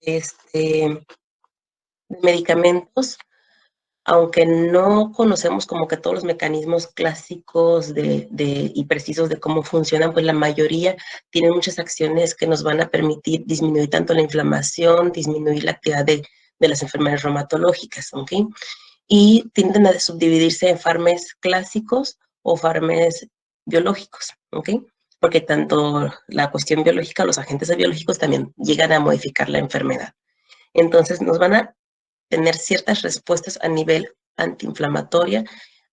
de medicamentos, aunque no conocemos como que todos los mecanismos clásicos y precisos de cómo funcionan, pues la mayoría tienen muchas acciones que nos van a permitir disminuir tanto la inflamación, disminuir la actividad de las enfermedades reumatológicas, ¿ok? Y tienden a subdividirse en farmes clásicos o farmes biológicos, ¿ok? Porque tanto la cuestión biológica, los agentes biológicos también llegan a modificar la enfermedad. Entonces nos van a tener ciertas respuestas a nivel antiinflamatoria,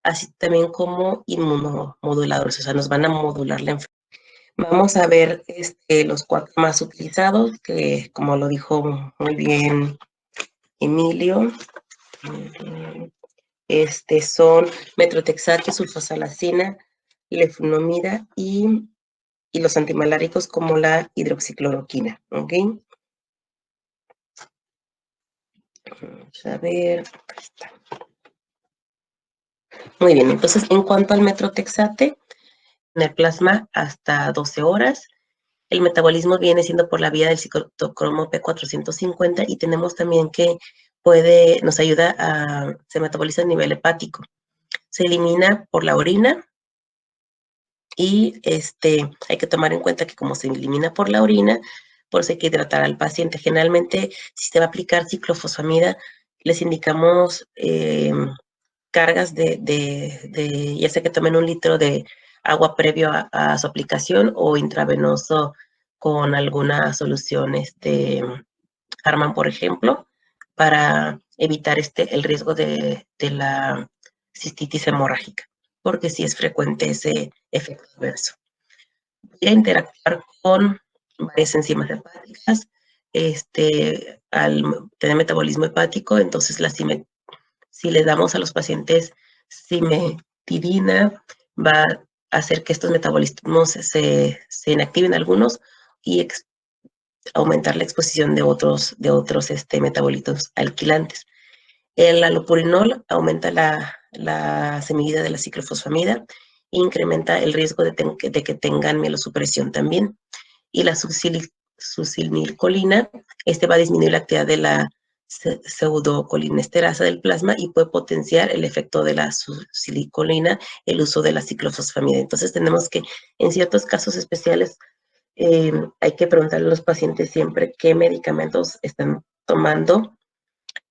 así también como inmunomoduladores, o sea, nos van a modular la enfermedad. Vamos a ver los 4 más utilizados, que como lo dijo muy bien Emilio, son metrotexate, sulfasalacina, leflunomida y los antimaláricos como la hidroxicloroquina, ¿ok? Vamos a ver, ahí está. Muy bien, entonces en cuanto al metrotexate, en el plasma hasta 12 horas, el metabolismo viene siendo por la vía del ciclocromo P450 y tenemos también que nos ayuda se metaboliza a nivel hepático. Se elimina por la orina y hay que tomar en cuenta que como se elimina por la orina, por eso hay que hidratar al paciente. Generalmente, si se va a aplicar ciclofosfamida, les indicamos cargas ya sea que tomen 1 litro de agua previo a su aplicación o intravenoso con alguna solución, Harman, por ejemplo, para evitar el riesgo de la cistitis hemorrágica, porque sí es frecuente ese efecto adverso. Voy a interactuar con varias enzimas hepáticas, al tener metabolismo hepático, entonces si le damos a los pacientes cimetidina, va a hacer que estos metabolismos se inactiven algunos y aumentar la exposición de otros metabolitos alquilantes. El allopurinol aumenta la semilla de la ciclofosfamida e incrementa el riesgo de que tengan mielosupresión también. Y la succinilcolina, va a disminuir la actividad de la pseudocolinesterasa del plasma y puede potenciar el efecto de la succinilcolina, el uso de la ciclofosfamida. Entonces tenemos que, en ciertos casos especiales, hay que preguntarle a los pacientes siempre qué medicamentos están tomando.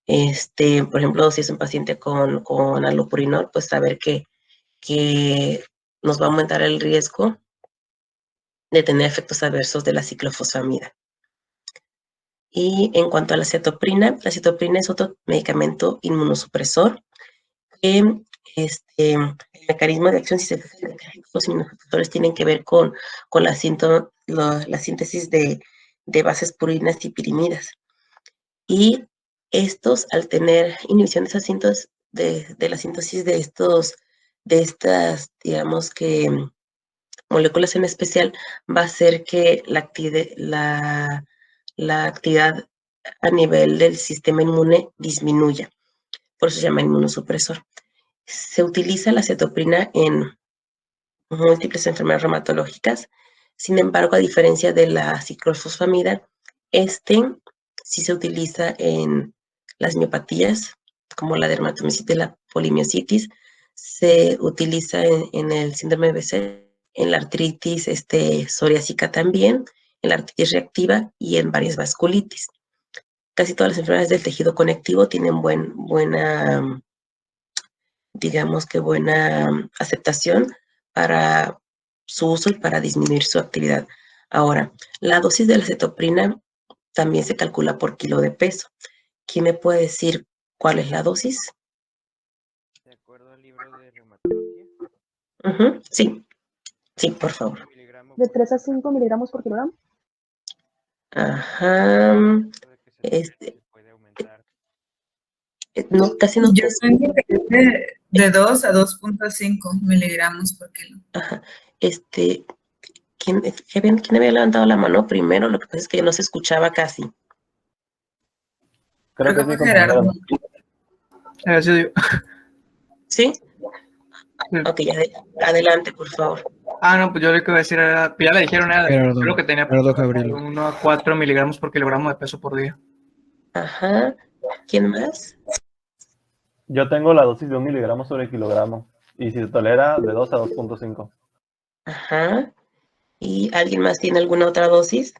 Por ejemplo, si es un paciente con allopurinol, pues saber que nos va a aumentar el riesgo de tener efectos adversos de la ciclofosfamida. Y en cuanto a la cetoprina es otro medicamento inmunosupresor que el mecanismo de acción, si se fijan, los inmunosupresores tienen que ver con la síntesis de bases purinas y pirimidas. Y estos, al tener inhibición de la síntesis de estas, digamos que moléculas en especial, va a hacer que la actividad a nivel del sistema inmune disminuya. Por eso se llama inmunosupresor. Se utiliza la cetoprina en múltiples enfermedades reumatológicas. Sin embargo, a diferencia de la ciclofosfamida, sí se utiliza en las miopatías, como la dermatomiositis y la polimiositis. Se utiliza en el síndrome de BC, en la artritis psoriásica también, en la artritis reactiva y en varias vasculitis. Casi todas las enfermedades del tejido conectivo tienen buena aceptación para su uso y para disminuir su actividad. Ahora, la dosis de la cetoprina también se calcula por kilo de peso. ¿Quién me puede decir cuál es la dosis? De acuerdo al libro de reumatología. Sí, por favor. De 3 a 5 miligramos por kilogramo. Ajá. Puede aumentar. No, casi no. Yo tengo que de 2 a 2.5 miligramos por kilo. Ajá. ¿Quién había levantado la mano primero? Lo que pasa es que no se escuchaba casi. Creo que fue Gerardo. ¿Sí? Ok, adelante, por favor. No, pues yo lo que iba a decir era, ya le dijeron, era Gerardo, lo que tenía Gerardo Gabriel. 1 a 4 miligramos por kilogramo de peso por día. Ajá. ¿Quién más? Yo tengo la dosis de 1 miligramo sobre kilogramo. Y si se tolera, de 2 a 2.5. Ajá. ¿Y alguien más tiene alguna otra dosis?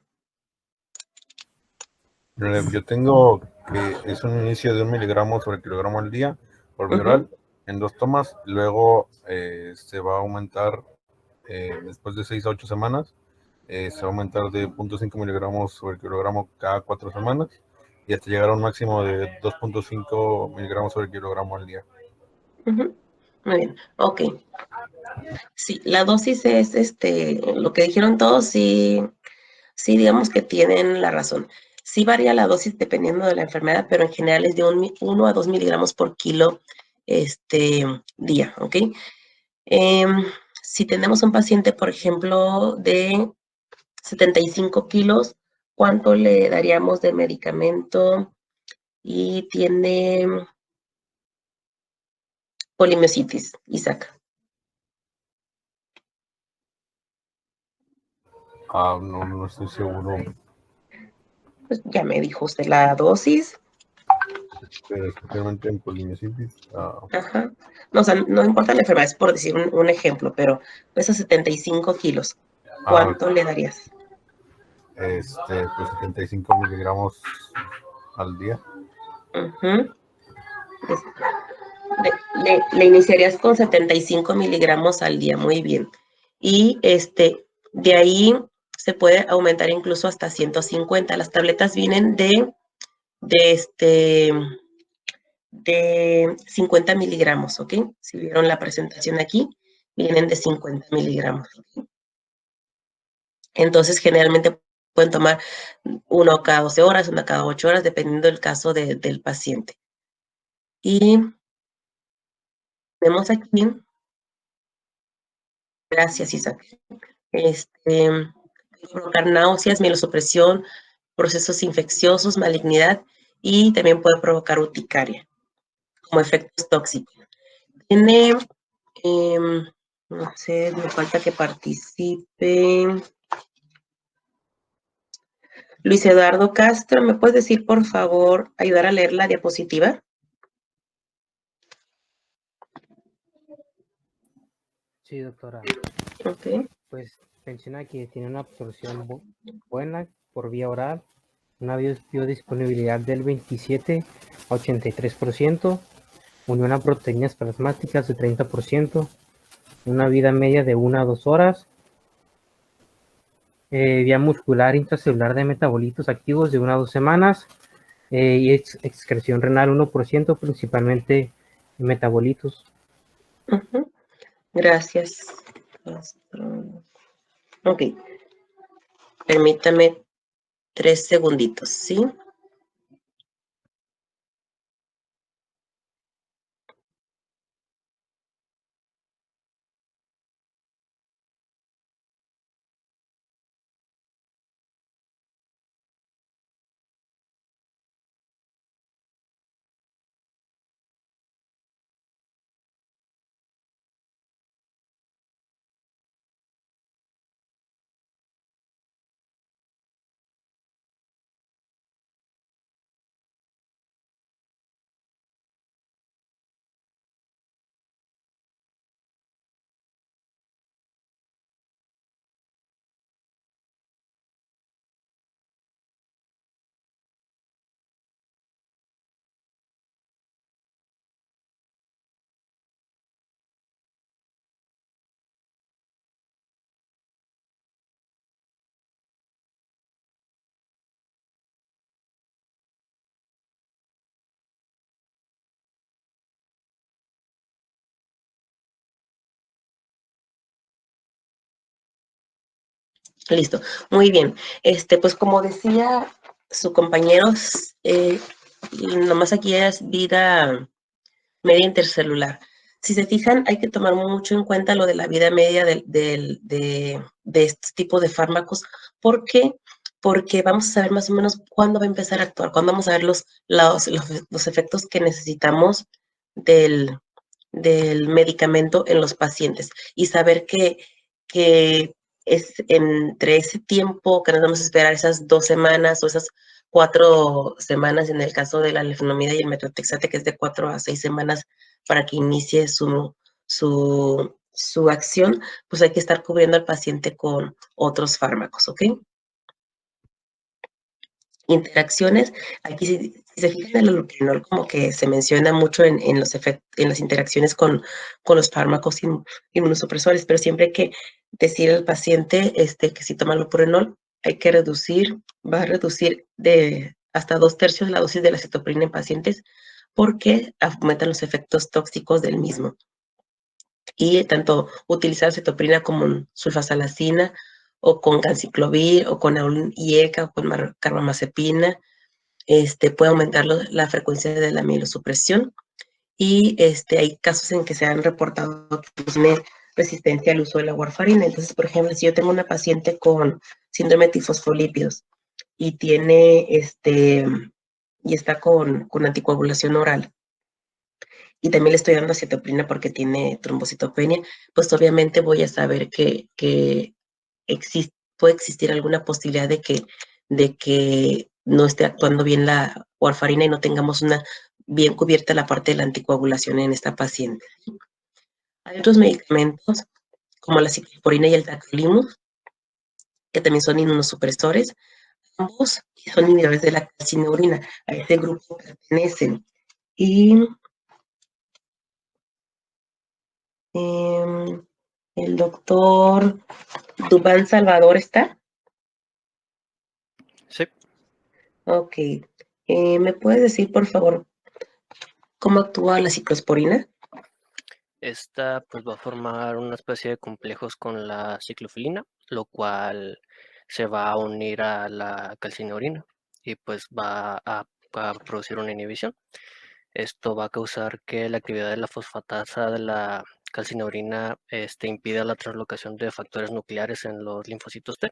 Yo tengo que es un inicio de 1 miligramo sobre kilogramo al día por vía oral en 2 tomas. Luego se va a aumentar después de 6 a 8 semanas. Se va a aumentar de 0.5 miligramos sobre kilogramo cada 4 semanas y hasta llegar a un máximo de 2.5 miligramos sobre kilogramo al día. Muy bien, ok. Sí, la dosis es lo que dijeron todos, sí, digamos que tienen la razón. Sí varía la dosis dependiendo de la enfermedad, pero en general es de 1 a 2 miligramos por kilo día, ¿ok? Si tenemos un paciente, por ejemplo, de 75 kilos, ¿cuánto le daríamos de medicamento? Y tiene polimiositis, Isaac. No estoy seguro. Pues ya me dijo usted la dosis. Pero especialmente en polimiositis. Ajá. No, o sea, no importa la enfermedad, es por decir un ejemplo, pero pesa 75 kilos. ¿Cuánto le darías? Pues 75 miligramos al día. Le iniciarías con 75 miligramos al día, muy bien. Y de ahí se puede aumentar incluso hasta 150. Las tabletas vienen de 50 miligramos, ¿ok? Si vieron la presentación aquí, vienen de 50 miligramos. ¿Okay? Entonces, generalmente pueden tomar uno cada 12 horas, una cada 8 horas, dependiendo del caso del paciente. Y vemos aquí, gracias Isaac, puede provocar náuseas, mielosupresión, procesos infecciosos, malignidad y también puede provocar urticaria como efectos tóxicos. Tiene, no sé, me falta que participe. Luis Eduardo Castro, ¿me puedes decir, por favor, ayudar a leer la diapositiva? Sí, doctora. Ok. Pues menciona que tiene una absorción buena por vía oral, una biodisponibilidad del 27 a 83%, unión a proteínas plasmáticas de 30%, una vida media de 1 a 2 horas, vía muscular intracelular de metabolitos activos de 1 a 2 semanas, y excreción renal 1%, principalmente metabolitos. Gracias. Ok. Permítame 3 segunditos, ¿sí? Listo, muy bien. Pues como decía su compañero, nomás aquí es vida media intercelular. Si se fijan, hay que tomar mucho en cuenta lo de la vida media de este tipo de fármacos. ¿Por qué? Porque vamos a saber más o menos cuándo va a empezar a actuar, cuándo vamos a ver los efectos que necesitamos del medicamento en los pacientes y saber que es entre ese tiempo que nos vamos a esperar, esas 2 semanas o esas 4 semanas en el caso de la leflunomida y el metotrexate, que es de 4 a 6 semanas para que inicie su acción, pues hay que estar cubriendo al paciente con otros fármacos, ¿ok? Interacciones, aquí si se fijan el allopurinol como que se menciona mucho en las interacciones con los fármacos inmunosupresores, pero siempre hay que decir al paciente que si toma allopurinol hay que va a reducir de hasta 2/3 la dosis de la cetoprina en pacientes porque aumentan los efectos tóxicos del mismo. Y tanto utilizar cetoprina como sulfasalacina o con ganciclovir o con IECA o con carbamazepina, puede aumentar la frecuencia de la mielosupresión y hay casos en que se han reportado que tiene resistencia al uso de la warfarina. Entonces, por ejemplo, si yo tengo una paciente con síndrome de tifosfolípidos y tiene y está con anticoagulación oral y también le estoy dando acetoprina porque tiene trombocitopenia, pues obviamente voy a saber que puede existir alguna posibilidad de que no esté actuando bien la warfarina y no tengamos bien cubierta la parte de la anticoagulación en esta paciente. Hay otros medicamentos como la ciclosporina y el tacrolimus, que también son inmunosupresores. Ambos son inhibidores de la calcineurina. A este grupo pertenecen. Y el doctor Dubán Salvador está. Sí. Ok. ¿Me puedes decir, por favor, cómo actúa la ciclosporina? Esta pues va a formar una especie de complejos con la ciclofilina, lo cual se va a unir a la calcineurina y pues va a producir una inhibición. Esto va a causar que la actividad de la fosfatasa de la calcineurina impida la translocación de factores nucleares en los linfocitos T.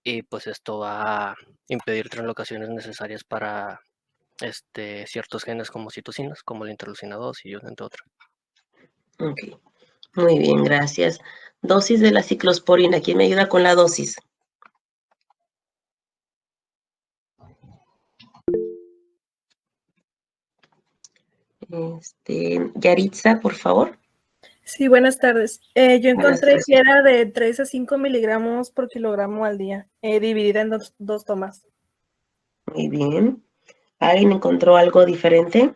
Y pues esto va a impedir translocaciones necesarias para ciertos genes como citocinas, como la interleucina 2 y entre otros. Ok, muy bien, gracias. Dosis de la ciclosporina. ¿Quién me ayuda con la dosis? Yaritza, por favor. Sí, buenas tardes. Yo Buenas encontré tardes. que era de 3 a 5 miligramos por kilogramo al día, dividida en dos tomas. Muy bien. ¿Alguien encontró algo diferente?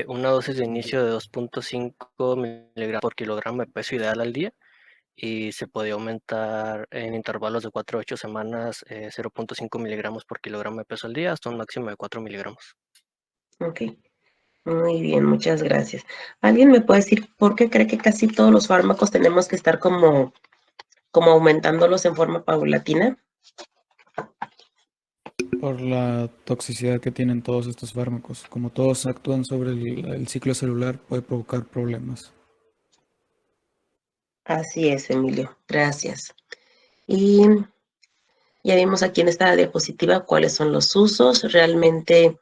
Una dosis de inicio de 2.5 miligramos por kilogramo de peso ideal al día y se podía aumentar en intervalos de 4 a 8 semanas 0.5 miligramos por kilogramo de peso al día hasta un máximo de 4 miligramos. Ok, muy bien, muchas gracias. ¿Alguien me puede decir por qué cree que casi todos los fármacos tenemos que estar como aumentándolos en forma paulatina? Por la toxicidad que tienen todos estos fármacos. Como todos actúan sobre el ciclo celular, puede provocar problemas. Así es, Emilio. Gracias. Y ya vimos aquí en esta diapositiva cuáles son los usos. Realmente,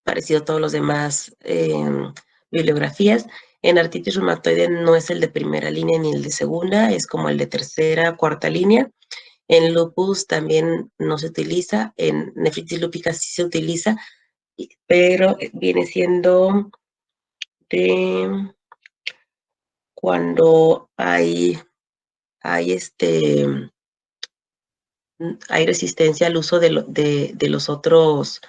parecido a todos los demás bibliografías. En artritis reumatoide no es el de primera línea ni el de segunda, es como el de tercera, cuarta línea. En lupus también no se utiliza, en nefritis lúpica sí se utiliza, pero viene siendo de cuando hay resistencia al uso de los otros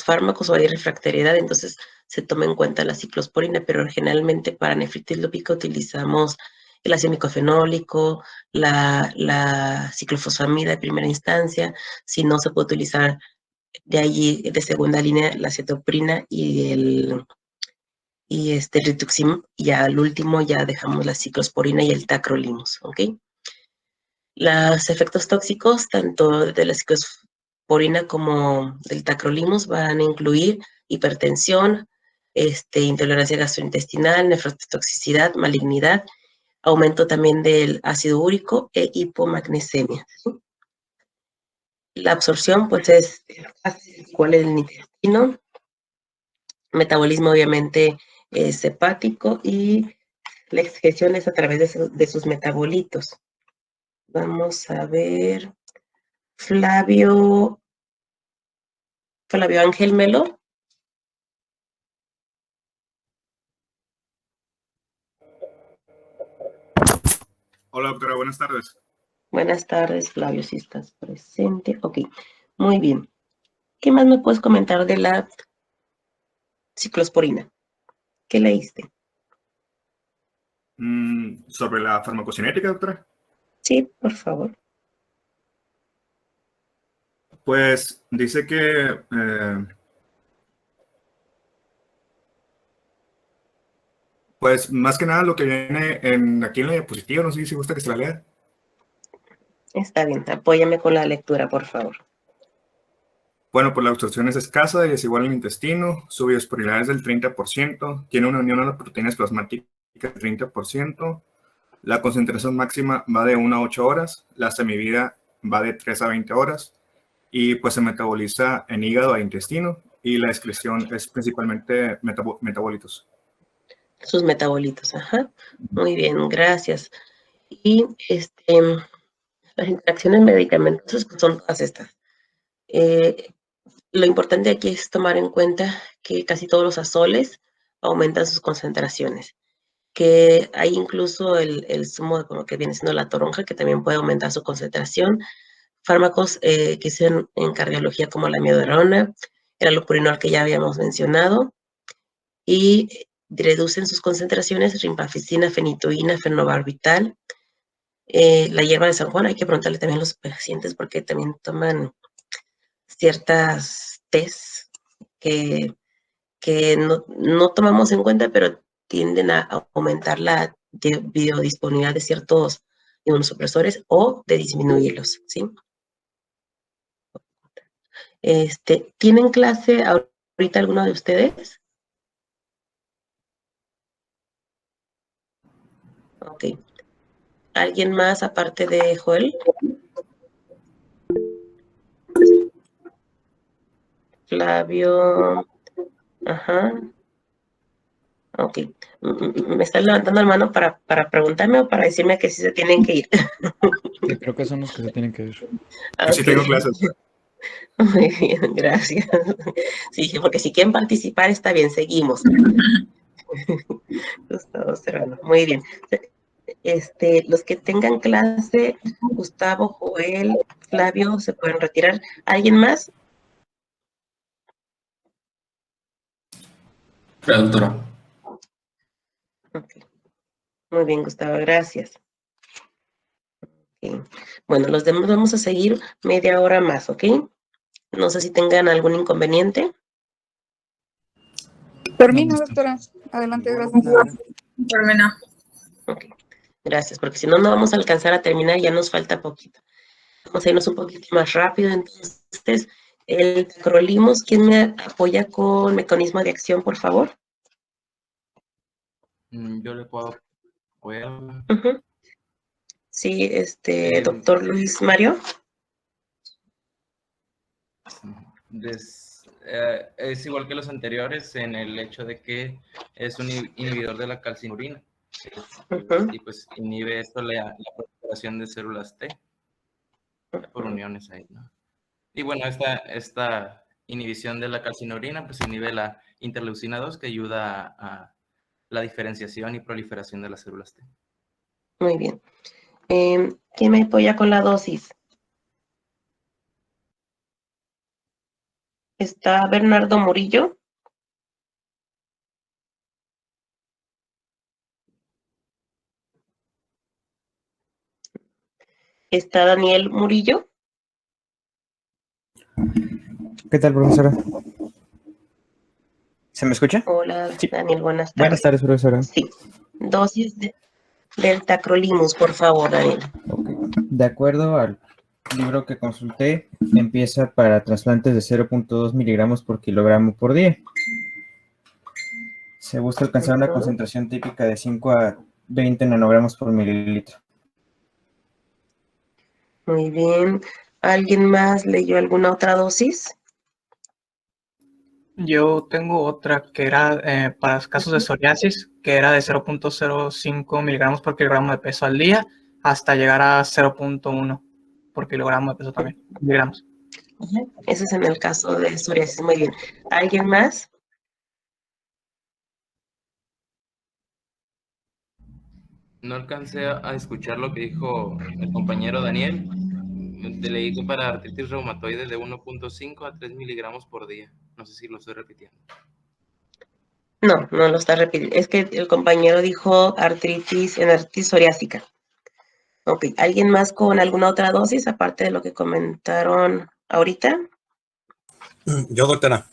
fármacos o hay refractariedad, entonces se toma en cuenta la ciclosporina, pero generalmente para nefritis lúpica utilizamos el ácido micofenólico, la ciclofosfamida de primera instancia. Si no, se puede utilizar de allí de segunda línea la cetoprina y el rituximab, y al último ya dejamos la ciclosporina y el tacrolimus, ¿ok? Los efectos tóxicos, tanto de la ciclosporina como del tacrolimus, van a incluir hipertensión, intolerancia gastrointestinal, nefrotoxicidad, malignidad, aumento también del ácido úrico e hipomagnesemia, ¿sí? La absorción, pues, es igual en el intestino. Metabolismo, obviamente, es hepático y La excreción es a través de sus metabolitos. Vamos a ver. Flavio Ángel Melo. Hola, doctora, buenas tardes. Buenas tardes, Flavio, si estás presente. Ok, muy bien. ¿Qué más me puedes comentar de la ciclosporina? ¿Qué leíste? Sobre la farmacocinética, doctora. Sí, por favor. Pues dice que pues más que nada lo que viene aquí en la diapositiva, no sé si gusta que se la lea. Está bien, apóyame con la lectura, por favor. Bueno, pues la absorción es escasa y desigual en el intestino, su biosporibilidad es del 30%, tiene una unión a las proteínas plasmáticas del 30%, la concentración máxima va de 1 a 8 horas, la semivida va de 3 a 20 horas, y pues se metaboliza en hígado e intestino, y la excreción es principalmente metabolitos. Sus metabolitos, ajá. Muy bien, gracias. Y las interacciones medicamentosas pues, son todas estas. Lo importante aquí es tomar en cuenta que casi todos los azoles aumentan sus concentraciones, que hay incluso el zumo como que viene siendo la toronja, que también puede aumentar su concentración. Fármacos que sean en cardiología como la amiodarona, el allopurinol que ya habíamos mencionado, y reducen sus concentraciones, rimpaficina, fenitoína, fenobarbital, la hierba de San Juan. Hay que preguntarle también a los pacientes porque también toman ciertas tés que no tomamos en cuenta, pero tienden a aumentar la biodisponibilidad de ciertos inmunosupresores o de disminuirlos, ¿sí? ¿Tienen clase ahorita alguno de ustedes? Ok. ¿Alguien más aparte de Joel? Flavio. Ajá. Ok. ¿Me están levantando la mano para preguntarme o para decirme que sí se tienen que ir? Sí, creo que son los que se tienen que ir. Yo sí tengo clases. Muy bien, gracias. Sí, porque si quieren participar está bien, seguimos. Gustavo Serrano. Muy bien. Los que tengan clase, Gustavo, Joel, Flavio, se pueden retirar. ¿Alguien más? La doctora. Okay. Muy bien, Gustavo, gracias. Okay. Bueno, los demás vamos a seguir media hora más, ¿ok? No sé si tengan algún inconveniente. Por mí no, doctora. Adelante, gracias. Por mí no. Ok, gracias, porque si no, no vamos a alcanzar a terminar, ya nos falta poquito. Vamos a irnos un poquito más rápido, entonces, el tacrolimus, ¿quién me apoya con mecanismo de acción, por favor? Yo le puedo apoyar. Sí, doctor Luis Mario. Es igual que los anteriores en el hecho de que es un inhibidor de la calcinurina. Y pues inhibe esto la proliferación de células T por uniones ahí, ¿no? Y bueno, esta inhibición de la calcinurina pues inhibe la interleucina 2 que ayuda a la diferenciación y proliferación de las células T. Muy bien. ¿Quién me apoya con la dosis? ¿Está Bernardo Murillo? ¿Está Daniel Murillo? ¿Qué tal, profesora? ¿Se me escucha? Hola, Sí. Daniel, buenas tardes. Buenas tardes, profesora. Sí. Dosis del tacrolimus, por favor, Daniel. Okay. De acuerdo al libro que consulté, empieza para trasplantes de 0.2 miligramos por kilogramo por día. Se busca alcanzar una concentración típica de 5 a 20 nanogramos por mililitro. Muy bien. ¿Alguien más leyó alguna otra dosis? Yo tengo otra que era para casos de psoriasis, que era de 0.05 miligramos por kilogramo de peso al día hasta llegar a 0.1 por kilogramo de peso también, miligramos. Ese es en el caso de psoriasis. Muy bien. ¿Alguien más? No alcancé a escuchar lo que dijo el compañero Daniel. Te leí que para artritis reumatoide de 1.5 a 3 miligramos por día. No sé si lo estoy repitiendo. No, no lo está repitiendo. Es que el compañero dijo artritis psoriásica. Ok, ¿alguien más con alguna otra dosis aparte de lo que comentaron ahorita? Yo, doctora.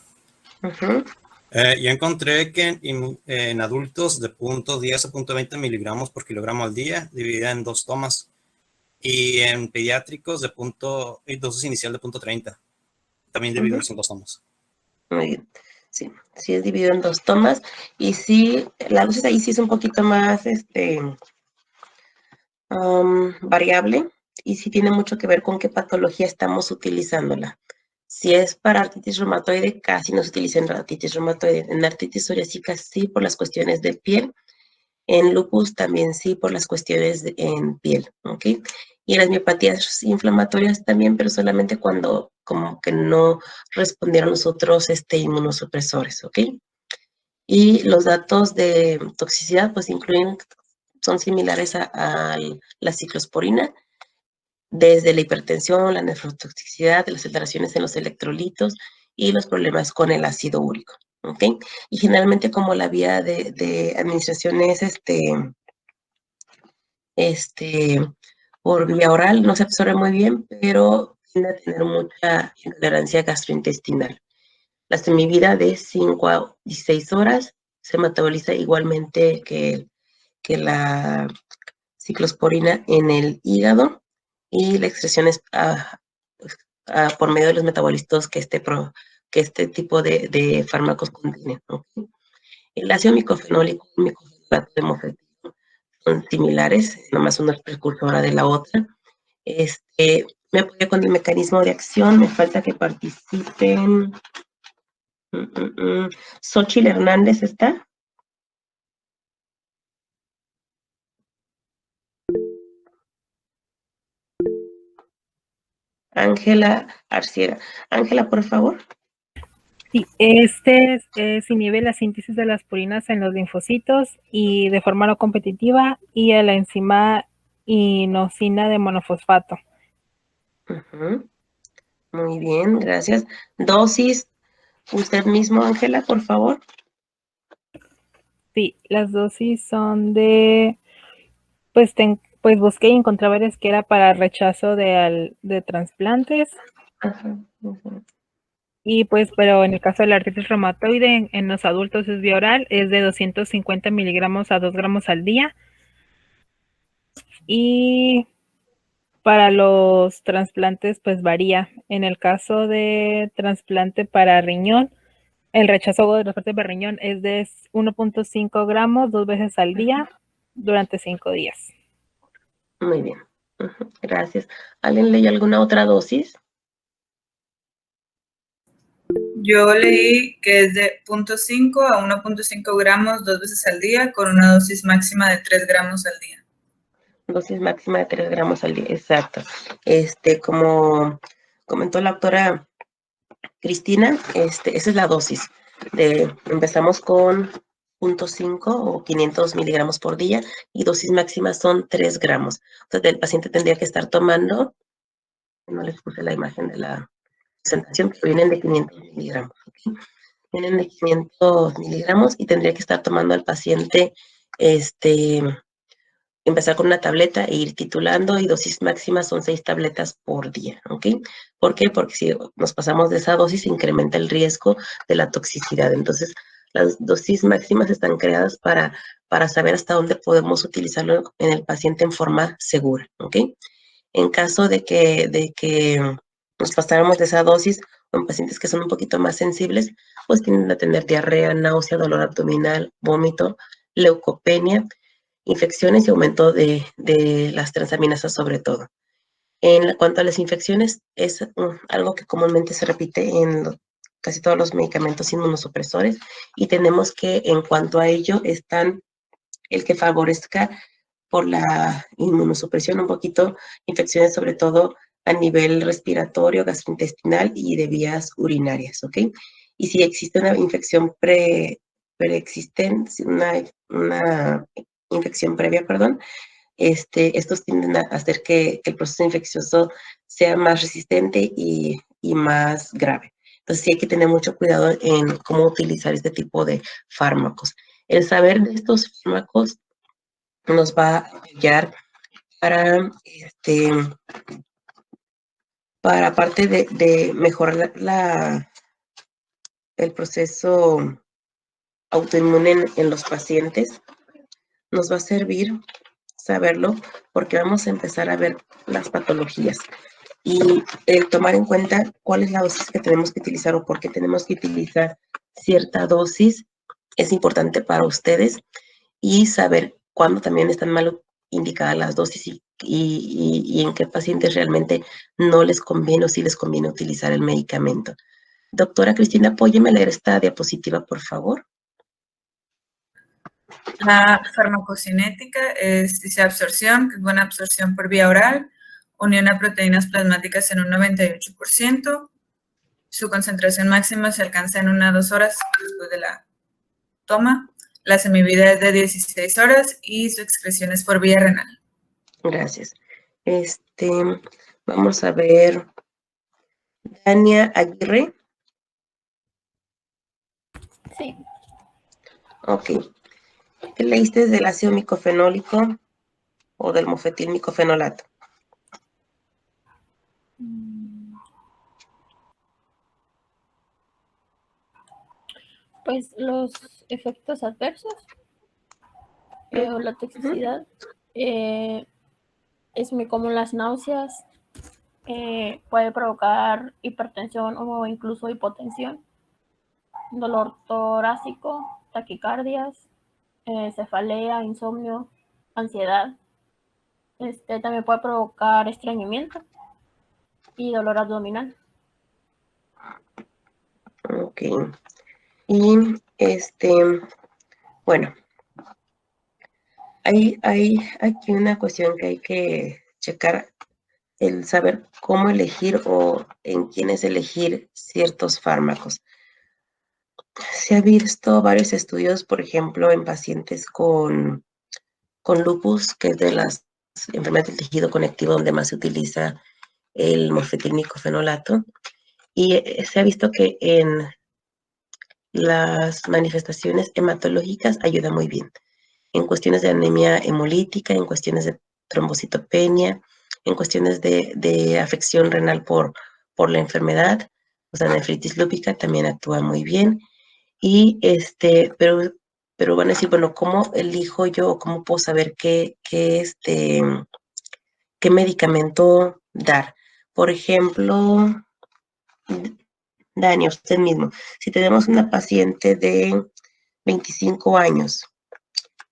Uh-huh. Yo encontré que en adultos de 0.10 a 0.20 miligramos por kilogramo al día, dividida en 2 tomas, y en pediátricos de dosis inicial de 0.30, también divididos en 2 tomas. Muy bien. Sí, sí es dividido en 2 tomas, y sí, la dosis ahí sí es un poquito más variable, y sí tiene mucho que ver con qué patología estamos utilizándola. Si es para artritis reumatoide, casi no se utiliza en artritis reumatoide. En artritis psoriásica sí, por las cuestiones de piel. En lupus también sí, por las cuestiones en piel, ¿ok? Y en las miopatías inflamatorias también, pero solamente cuando como que no respondieron los otros inmunosupresores, ¿ok? Y los datos de toxicidad pues son similares a la ciclosporina, desde la hipertensión, la nefrotoxicidad, las alteraciones en los electrolitos y los problemas con el ácido úrico, ¿ok? Y generalmente como la vía de administración es por vía oral, no se absorbe muy bien, pero tiende a tener mucha intolerancia gastrointestinal. La semivida de 5 a 16 horas se metaboliza igualmente que la ciclosporina en el hígado, y la excreción es por medio de los metabolitos que este tipo de fármacos contienen, ¿no? El ácido micofenólico y el micofenolato de mofetil son similares, nomás una es precursora de la otra. Me apoyé con el mecanismo de acción, me falta que participen. Xochitl Hernández está. Ángela Arciera. Ángela, por favor. Sí, se inhibe la síntesis de las purinas en los linfocitos y de forma no competitiva, y a la enzima inosina de monofosfato. Muy bien, gracias. Dosis, usted mismo, Ángela, por favor. Sí, las dosis son de, pues busqué y encontré varias que era para rechazo de trasplantes. Y pues, pero en el caso de la artritis reumatoide, en los adultos es vía oral, es de 250 miligramos a 2 gramos al día. Y para los trasplantes, pues varía. En el caso de trasplante para riñón, el rechazo de trasplante para riñón es de 1.5 gramos 2 veces al día durante 5 días. Muy bien. Gracias. ¿Alguien leyó alguna otra dosis? Yo leí que es de 0.5 a 1.5 gramos 2 veces al día con una dosis máxima de 3 gramos al día. Dosis máxima de 3 gramos al día, exacto. Como comentó la doctora Cristina, esa es la dosis. Empezamos con 0.5 o 500 miligramos por día, y dosis máxima son 3 gramos. Entonces, el paciente tendría que estar tomando, no les puse la imagen de la presentación, pero vienen de 500 miligramos. ¿Okay? Vienen de 500 miligramos y tendría que estar tomando al paciente, empezar con una tableta e ir titulando, y dosis máxima son 6 tabletas por día, ¿ok? ¿Por qué? Porque si nos pasamos de esa dosis, incrementa el riesgo de la toxicidad. Entonces, las dosis máximas están creadas para saber hasta dónde podemos utilizarlo en el paciente en forma segura, ¿ok? En caso de que nos pasáramos de esa dosis, en pacientes que son un poquito más sensibles, pues tienden a tener diarrea, náusea, dolor abdominal, vómito, leucopenia, infecciones y aumento de las transaminasas sobre todo. En cuanto a las infecciones, es algo que comúnmente se repite en casi todos los medicamentos inmunosupresores, y tenemos que, en cuanto a ello, están el que favorezca por la inmunosupresión un poquito infecciones, sobre todo a nivel respiratorio, gastrointestinal y de vías urinarias, ¿ok? Y si existe una infección preexistente, una infección previa, perdón, estos tienden a hacer que el proceso infeccioso sea más resistente y más grave. Entonces sí hay que tener mucho cuidado en cómo utilizar este tipo de fármacos. El saber de estos fármacos nos va a apoyar para, para aparte de mejorar el proceso autoinmune en los pacientes, nos va a servir saberlo porque vamos a empezar a ver las patologías y el tomar en cuenta cuál es la dosis que tenemos que utilizar o por qué tenemos que utilizar cierta dosis es importante para ustedes, y saber cuándo también están mal indicadas las dosis y en qué pacientes realmente no les conviene o sí les conviene utilizar el medicamento. Doctora Cristina, apóyeme a leer esta diapositiva, por favor. La farmacocinética es, dice absorción, que es buena absorción por vía oral, unión a proteínas plasmáticas en un 98%, su concentración máxima se alcanza en 1 a 2 horas después de la toma, la semivida es de 16 horas y su excreción es por vía renal. Gracias. Vamos a ver, Dania Aguirre. Sí. Ok. ¿Qué leíste del ácido micofenólico o del mofetilmicofenolato? Pues los efectos adversos o la toxicidad es muy común, las náuseas, puede provocar hipertensión o incluso hipotensión, dolor torácico, taquicardias, cefalea, insomnio, ansiedad. También puede provocar estreñimiento y dolor abdominal. Ok. Y bueno, hay aquí una cuestión que hay que checar, el saber cómo elegir o en quiénes elegir ciertos fármacos. Se ha visto varios estudios, por ejemplo, en pacientes con lupus, que es de las enfermedades del tejido conectivo donde más se utiliza el mofetilmicofenolato, y se ha visto que en las manifestaciones hematológicas ayuda muy bien. En cuestiones de anemia hemolítica, en cuestiones de trombocitopenia, en cuestiones de afección renal por la enfermedad, o sea, nefritis lúpica también actúa muy bien. Y pero van a decir, bueno, ¿cómo elijo yo o cómo puedo saber qué medicamento dar? Por ejemplo, Dani, usted mismo, si tenemos una paciente de 25 años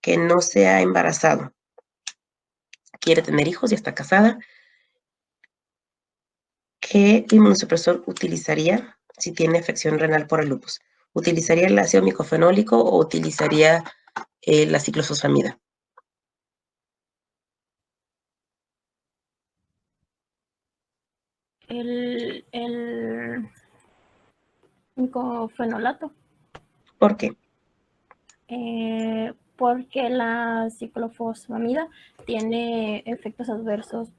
que no se ha embarazado, quiere tener hijos y está casada, ¿qué inmunosupresor utilizaría si tiene afección renal por el lupus? ¿Utilizaría el ácido micofenólico o utilizaría la ciclofosfamida? El micofenolato. ¿Por qué? Porque la ciclofosfamida tiene efectos adversos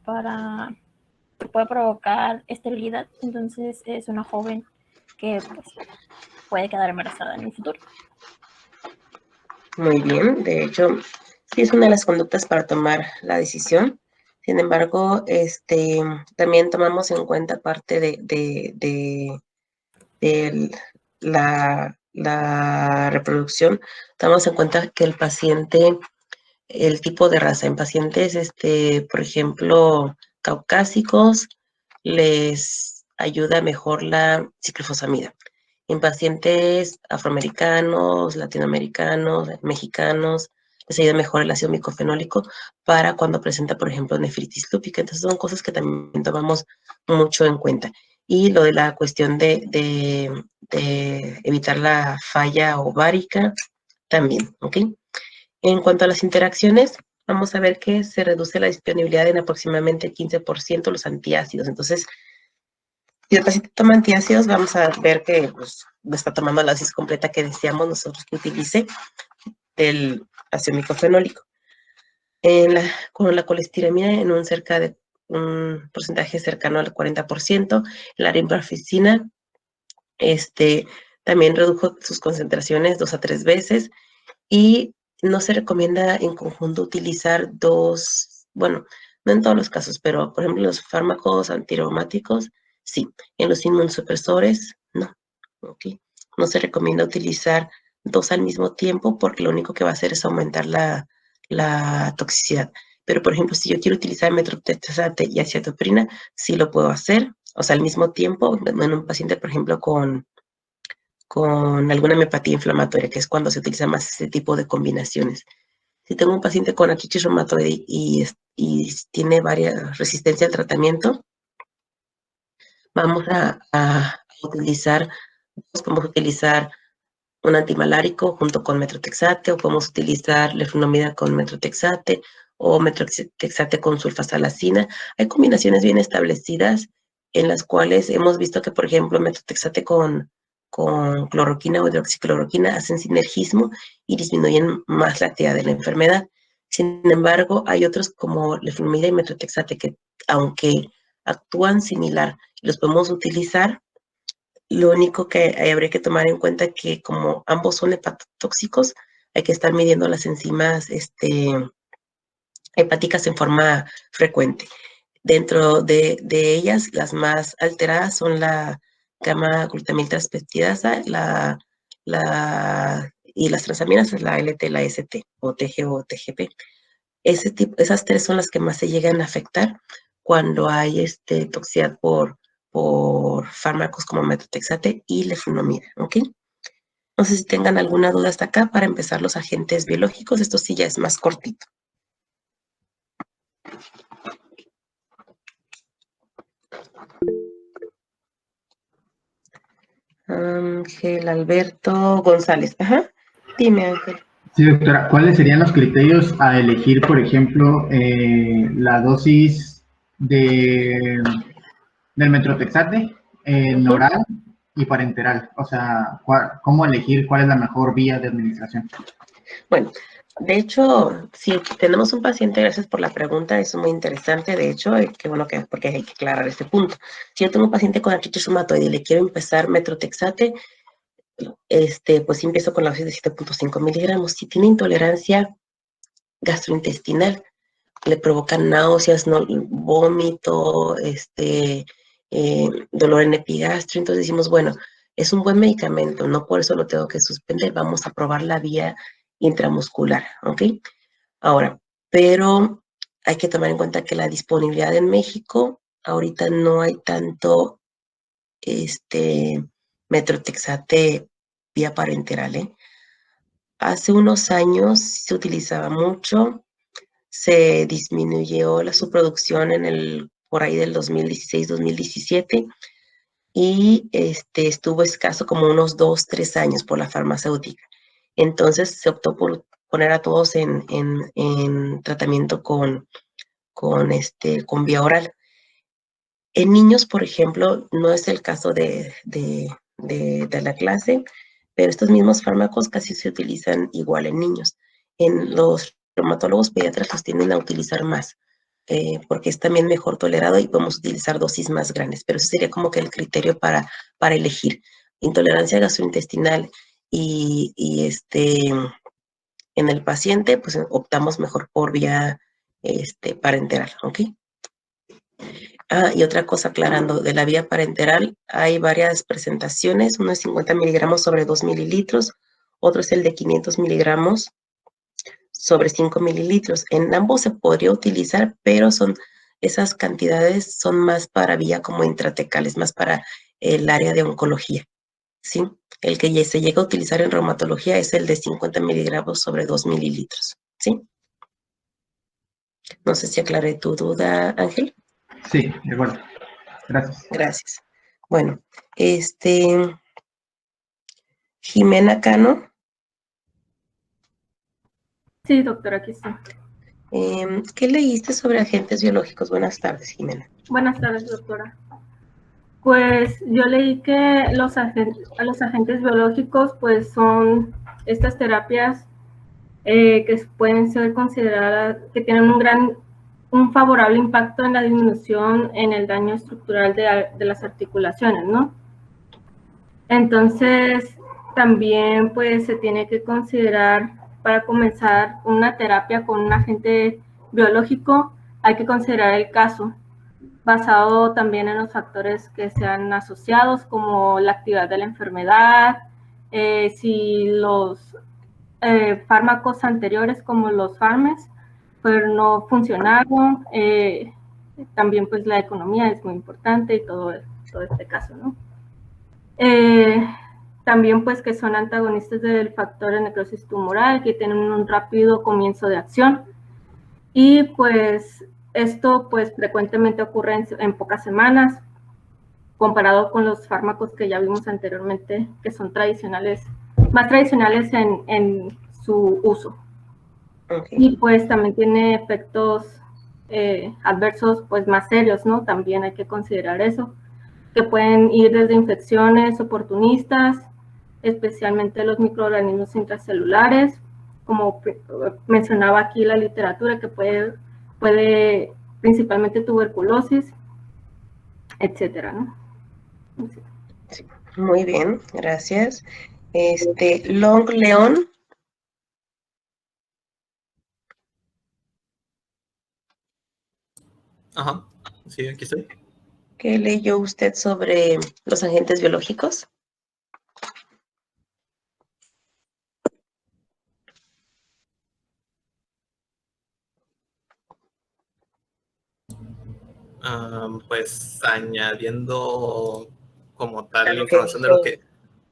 que puede provocar esterilidad, entonces es una joven que pues, puede quedar embarazada en el futuro. Muy bien, de hecho, sí es una de las conductas para tomar la decisión. Sin embargo, también tomamos en cuenta parte de la reproducción. Tomamos en cuenta que el paciente, el tipo de raza, en pacientes, por ejemplo, caucásicos, les ayuda mejor la ciclofosfamida. En pacientes afroamericanos, latinoamericanos, mexicanos, les ayuda mejor el ácido micofenólico para cuando presenta, por ejemplo, nefritis lúpica. Entonces son cosas que también tomamos mucho en cuenta. y lo de la cuestión de evitar la falla ovárica también, ¿ok? En cuanto a las interacciones, vamos a ver que se reduce la disponibilidad en aproximadamente 15% los antiácidos. Entonces, si el paciente toma antiácidos, vamos a ver que pues, está tomando la dosis completa que deseamos nosotros que utilice el ácido micofenólico. Con la colestiramina en un porcentaje cercano al 40%, la rifampicina también redujo sus concentraciones 2 a 3 veces y no se recomienda en conjunto utilizar bueno, no en todos los casos, pero por ejemplo los fármacos antirreumáticos, sí. En los inmunosupresores, no. ¿Okay? No se recomienda utilizar 2 al mismo tiempo porque lo único que va a hacer es aumentar la toxicidad. Pero, por ejemplo, si yo quiero utilizar metotrexato y aciatoprina, sí lo puedo hacer. O sea, al mismo tiempo, en un paciente, por ejemplo, con alguna miopatía inflamatoria, que es cuando se utiliza más ese tipo de combinaciones. Si tengo un paciente con artritis reumatoide y tiene varias resistencia al tratamiento, vamos a utilizar un antimalárico junto con metotrexate, o podemos utilizar leflunomida con metotrexate, o metotrexate con sulfasalacina. Hay combinaciones bien establecidas en las cuales hemos visto que, por ejemplo, metotrexate con cloroquina o hidroxicloroquina hacen sinergismo y disminuyen más la actividad de la enfermedad. Sin embargo, hay otros como leflunomida y metotrexate que, aunque actúan similar y los podemos utilizar, lo único que habría que tomar en cuenta es que como ambos son hepatotóxicos, hay que estar midiendo las enzimas hepáticas en forma frecuente. Dentro de ellas, las más alteradas son la gamma-glutamiltranseptidasa y las transaminas, la LT, la ST, o TG o TGP. Esas tres son las que más se llegan a afectar cuando hay toxicidad por fármacos como metotrexate y leflunomida, ¿ok? No sé si tengan alguna duda hasta acá para empezar los agentes biológicos. Esto sí ya es más cortito. Ángel Alberto González. Ajá. Dime, Ángel. Sí, doctora, ¿cuáles serían los criterios a elegir, por ejemplo, la dosis del metotrexate en oral y parenteral? O sea, ¿cómo elegir cuál es la mejor vía de administración? Bueno, de hecho, si tenemos un paciente, gracias por la pregunta, es muy interesante, de hecho, qué bueno porque hay que aclarar este punto. Si yo tengo un paciente con artritis reumatoide y le quiero empezar metotrexate, pues empiezo con la dosis de 7.5 miligramos. Si tiene intolerancia gastrointestinal, le provocan náuseas, vómito, dolor en epigastrio, entonces decimos, bueno, es un buen medicamento, no por eso lo tengo que suspender, vamos a probar la vía intramuscular, ¿ok? Ahora, pero hay que tomar en cuenta que la disponibilidad en México, ahorita no hay tanto metotrexate vía parenteral, ¿eh? Hace unos años se utilizaba mucho, se disminuyó su producción por ahí del 2016-2017 y estuvo escaso como unos 2-3 años por la farmacéutica. Entonces se optó por poner a todos en tratamiento con vía oral. En niños, por ejemplo, no es el caso de la clase, pero estos mismos fármacos casi se utilizan igual en niños. En los reumatólogos pediatras los tienden a utilizar más, porque es también mejor tolerado y podemos utilizar dosis más grandes, pero ese sería como que el criterio para elegir. Intolerancia gastrointestinal y en el paciente, pues optamos mejor por vía parenteral, ¿ok? Y otra cosa aclarando, de la vía parenteral hay varias presentaciones, uno es 50 miligramos sobre 2 mililitros, otro es el de 500 miligramos sobre 5 mililitros. En ambos se podría utilizar, pero esas cantidades son más para vía como intratecales, más para el área de oncología, ¿sí? El que se llega a utilizar en reumatología es el de 50 miligramos sobre 2 mililitros, ¿sí? No sé si aclaré tu duda, Ángel. Sí, de acuerdo. Gracias. Gracias. Bueno, Jimena Cano. Sí, doctora, aquí está. ¿Qué leíste sobre agentes biológicos? Buenas tardes, Jimena. Buenas tardes, doctora. Pues yo leí que los agentes biológicos pues son estas terapias que pueden ser consideradas, que tienen un favorable impacto en la disminución en el daño estructural de las articulaciones, ¿no? Entonces, también pues se tiene que considerar, para comenzar una terapia con un agente biológico, hay que considerar el caso, basado también en los factores que sean asociados, como la actividad de la enfermedad, si los fármacos anteriores, como los fármacos, pues no funcionaron, también pues la economía es muy importante y todo este caso, ¿no? También pues que son antagonistas del factor de necrosis tumoral, que tienen un rápido comienzo de acción, y pues esto pues frecuentemente ocurre en pocas semanas, comparado con los fármacos que ya vimos anteriormente, que son tradicionales, más tradicionales en su uso. Okay. Y pues también tiene efectos adversos pues más serios, ¿no? También hay que considerar eso, que pueden ir desde infecciones oportunistas, especialmente los microorganismos intracelulares, como mencionaba aquí la literatura, que puede principalmente tuberculosis, etcétera, ¿no? Sí, muy bien, gracias. Long León. Ajá, sí, aquí estoy. ¿Qué leyó usted sobre los agentes biológicos? Pues añadiendo como tal Claro información de lo que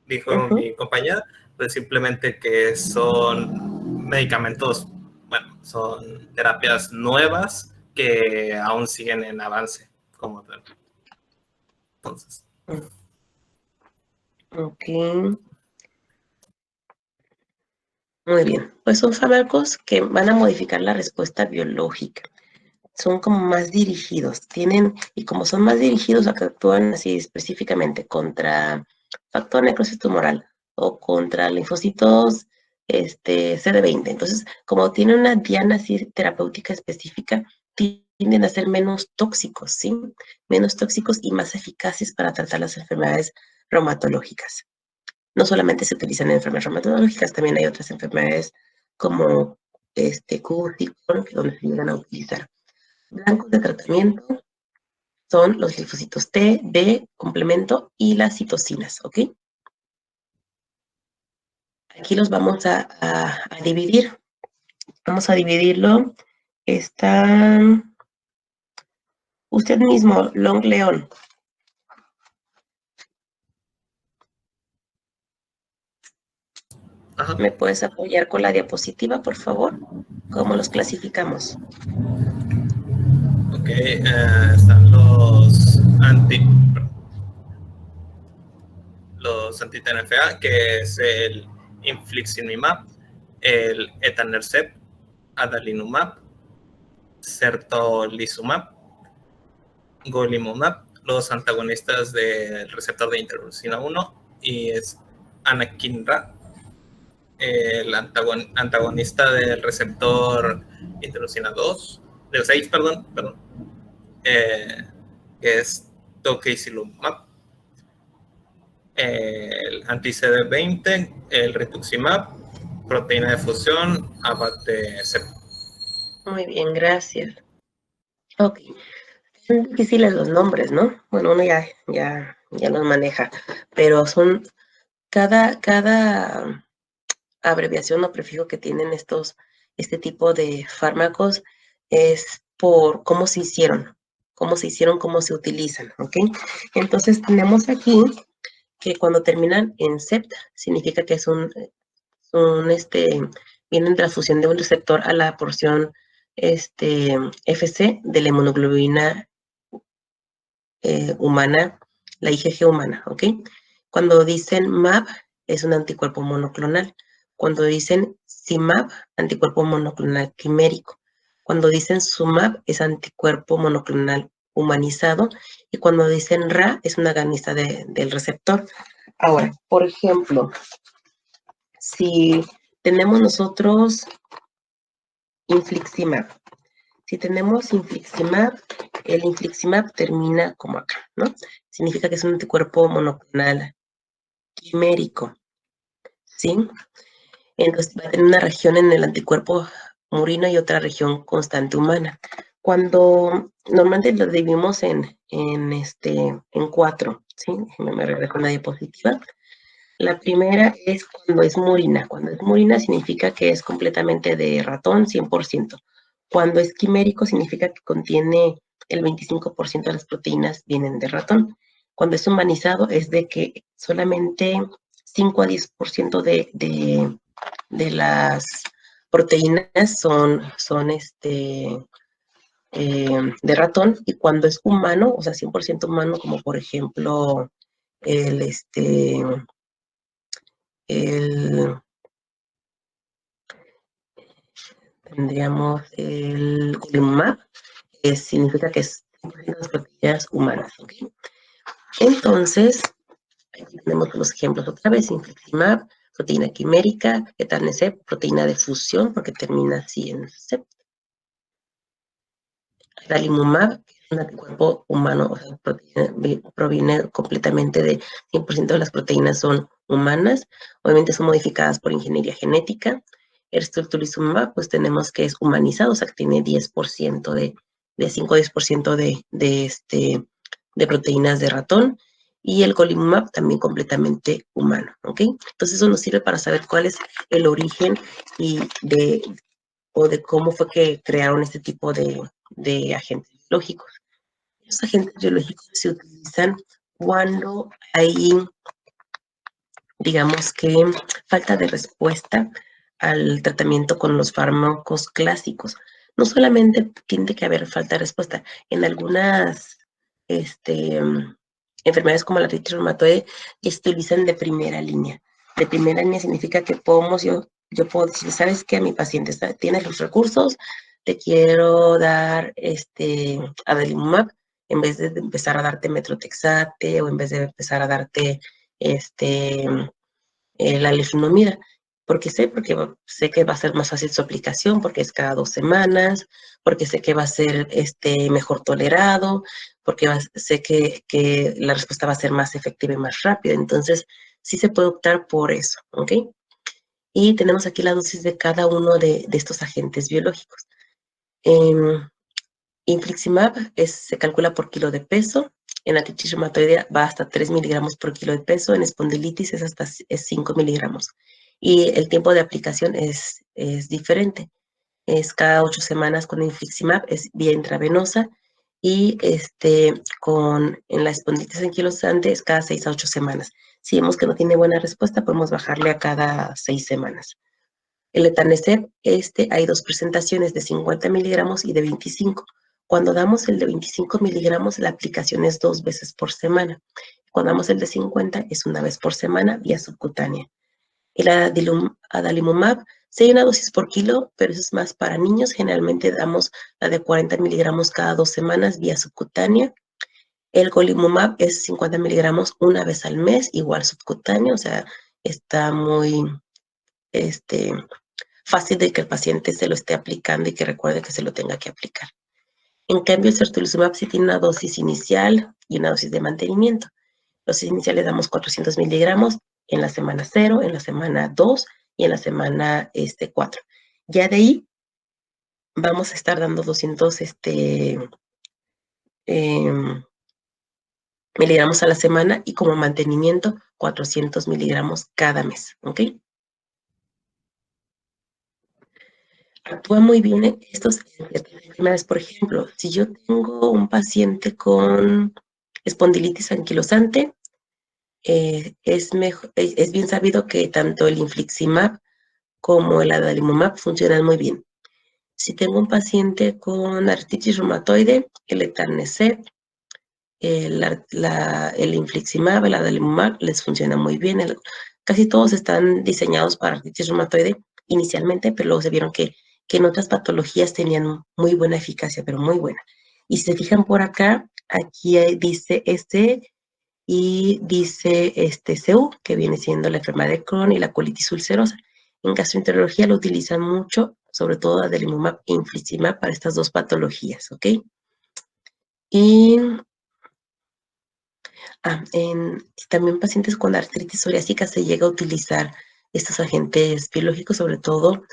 dijo Ujú. mi compañera, pues simplemente que son medicamentos, bueno, son terapias nuevas que aún siguen en avance como tal. Entonces. Ok. Muy bien. Pues son fármacos que van a modificar la respuesta biológica. Son como más dirigidos, y como son más dirigidos a que actúan así específicamente contra factor necrosis tumoral o contra linfocitos CD20. Entonces, como tienen una diana así terapéutica específica, tienden a ser menos tóxicos, ¿sí? Menos tóxicos y más eficaces para tratar las enfermedades reumatológicas. No solamente se utilizan en enfermedades reumatológicas, también hay otras enfermedades como CUR y Crohn, donde se llegan a utilizar. Blancos de tratamiento son los linfocitos T, B, complemento y las citocinas, ¿ok? Aquí los vamos a dividir. Vamos a dividirlo. Está usted mismo, Long León. Ajá. ¿Me puedes apoyar con la diapositiva, por favor? ¿Cómo los clasificamos? Ok, están los anti-TNFA, que es el infliximab, el etanercept, adalimumab, certolizumab, golimumab, los antagonistas del receptor de interleucina 1, y es anakinra, el antagonista del receptor interleucina 2, del 6, perdón, que es tokesilumab, el anti-CD20, el rituximab, proteína de fusión, abatacept. Muy bien, gracias. Ok. Son difíciles los nombres, ¿no? Bueno, uno ya los maneja, pero son cada abreviación o prefijo que tienen este tipo de fármacos es por cómo se hicieron, cómo se utilizan, ¿ok? Entonces tenemos aquí que cuando terminan en sept, significa que es vienen de la fusión de un receptor a la porción FC de la hemoglobina humana la IgG humana, ¿ok? Cuando dicen MAB, es un anticuerpo monoclonal. Cuando dicen CIMAB, anticuerpo monoclonal quimérico. Cuando dicen SUMAB, es anticuerpo monoclonal humanizado. Y cuando dicen RA, es un agonista del receptor. Ahora, por ejemplo, si tenemos nosotros infliximab. Si tenemos infliximab, el infliximab termina como acá, ¿no? Significa que es un anticuerpo monoclonal quimérico, ¿sí? Entonces va a tener una región en el anticuerpo murino y otra región constante humana. Cuando normalmente lo dividimos en 4, ¿sí? Me regreso a una diapositiva. La primera es cuando es murina. Cuando es murina significa que es completamente de ratón, 100%. Cuando es quimérico significa que contiene el 25% de las proteínas vienen de ratón. Cuando es humanizado es de que solamente 5 a 10% de las proteínas son de ratón, y cuando es humano, o sea, 100% humano, como por ejemplo tendríamos el golimumab, que significa que es 100% de las proteínas humanas, ¿ok? Entonces, aquí tenemos los ejemplos otra vez: infliximab, proteína quimérica; etanercept, proteína de fusión, porque termina así en cept; adalimumab, que es un anticuerpo humano, o sea, proviene completamente de 100% de las proteínas son humanas, obviamente son modificadas por ingeniería genética. Erstulizumab, pues tenemos que es humanizado, o sea, que tiene 10% de 5 a 10% de proteínas de ratón. Y el golimumab también completamente humano, ¿ok? Entonces eso nos sirve para saber cuál es el origen de cómo fue que crearon este tipo de agentes biológicos. Los agentes biológicos se utilizan cuando hay, digamos que, falta de respuesta al tratamiento con los fármacos clásicos. No solamente tiene que haber falta de respuesta. En algunas enfermedades como la artritis reumatoide ya se utilizan de primera línea. De primera línea significa que yo puedo decir, ¿sabes qué? Mi paciente tiene los recursos, te quiero dar adalimumab, en vez de empezar a darte metrotexate, o en vez de empezar a darte la leflunomida. Porque sé que va a ser más fácil su aplicación, porque es cada 2 semanas, porque sé que va a ser mejor tolerado, porque sé que la respuesta va a ser más efectiva y más rápida. Entonces, sí se puede optar por eso, ¿ok? Y tenemos aquí la dosis de cada uno de estos agentes biológicos. Infliximab se calcula por kilo de peso. En artritis reumatoide va hasta 3 miligramos por kilo de peso. En espondilitis es hasta 5 miligramos. Y el tiempo de aplicación es diferente. Es cada 8 semanas con infliximab, es vía intravenosa. Y en la espondilitis anquilosante es cada 6 a 8 semanas. Si vemos que no tiene buena respuesta, podemos bajarle a cada 6 semanas. El etanercept, hay 2 presentaciones, de 50 miligramos y de 25. Cuando damos el de 25 miligramos, la aplicación es 2 veces por semana. Cuando damos el de 50, es 1 vez por semana, vía subcutánea. El adalimumab, sí hay una dosis por kilo, pero eso es más para niños. Generalmente damos la de 40 miligramos cada 2 semanas, vía subcutánea. El golimumab es 50 miligramos 1 vez al mes, igual subcutáneo, o sea, está muy fácil de que el paciente se lo esté aplicando y que recuerde que se lo tenga que aplicar. En cambio, el certolizumab sí tiene una dosis inicial y una dosis de mantenimiento. Dosis inicial le damos 400 miligramos en la semana 0, en la semana 2 y en la semana 4. Ya de ahí vamos a estar dando 200 miligramos a la semana, y como mantenimiento 400 miligramos cada mes, ¿ok? Actúa muy bien estos enfermedades. Por ejemplo, si yo tengo un paciente con espondilitis anquilosante, es bien sabido que tanto el infliximab como el adalimumab funcionan muy bien. Si tengo un paciente con artritis reumatoide, el etanercept, el infliximab, el adalimumab les funciona muy bien. Casi todos están diseñados para artritis reumatoide inicialmente, pero luego se vieron que en otras patologías tenían muy buena eficacia, pero muy buena. Y si se fijan por acá, aquí dice y dice CU, que viene siendo la enfermedad de Crohn y la colitis ulcerosa. En gastroenterología lo utilizan mucho, sobre todo adalimumab e infliximab para estas dos patologías, ¿ok? Y también pacientes con artritis psoriásica se llega a utilizar estos agentes biológicos, sobre todo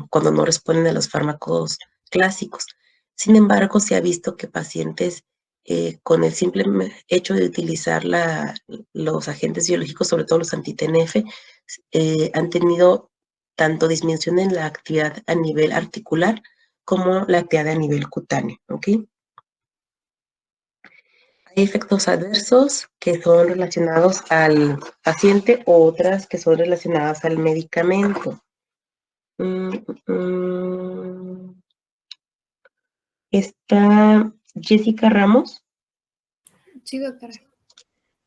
cuando no responden a los fármacos clásicos. Sin embargo, se ha visto que pacientes con el simple hecho de utilizar los agentes biológicos, sobre todo los anti-TNF, han tenido tanto disminución en la actividad a nivel articular como la actividad a nivel cutáneo, ¿ok? Hay efectos adversos que son relacionados al paciente o otras que son relacionadas al medicamento. Está Jessica Ramos. Sí, doctora.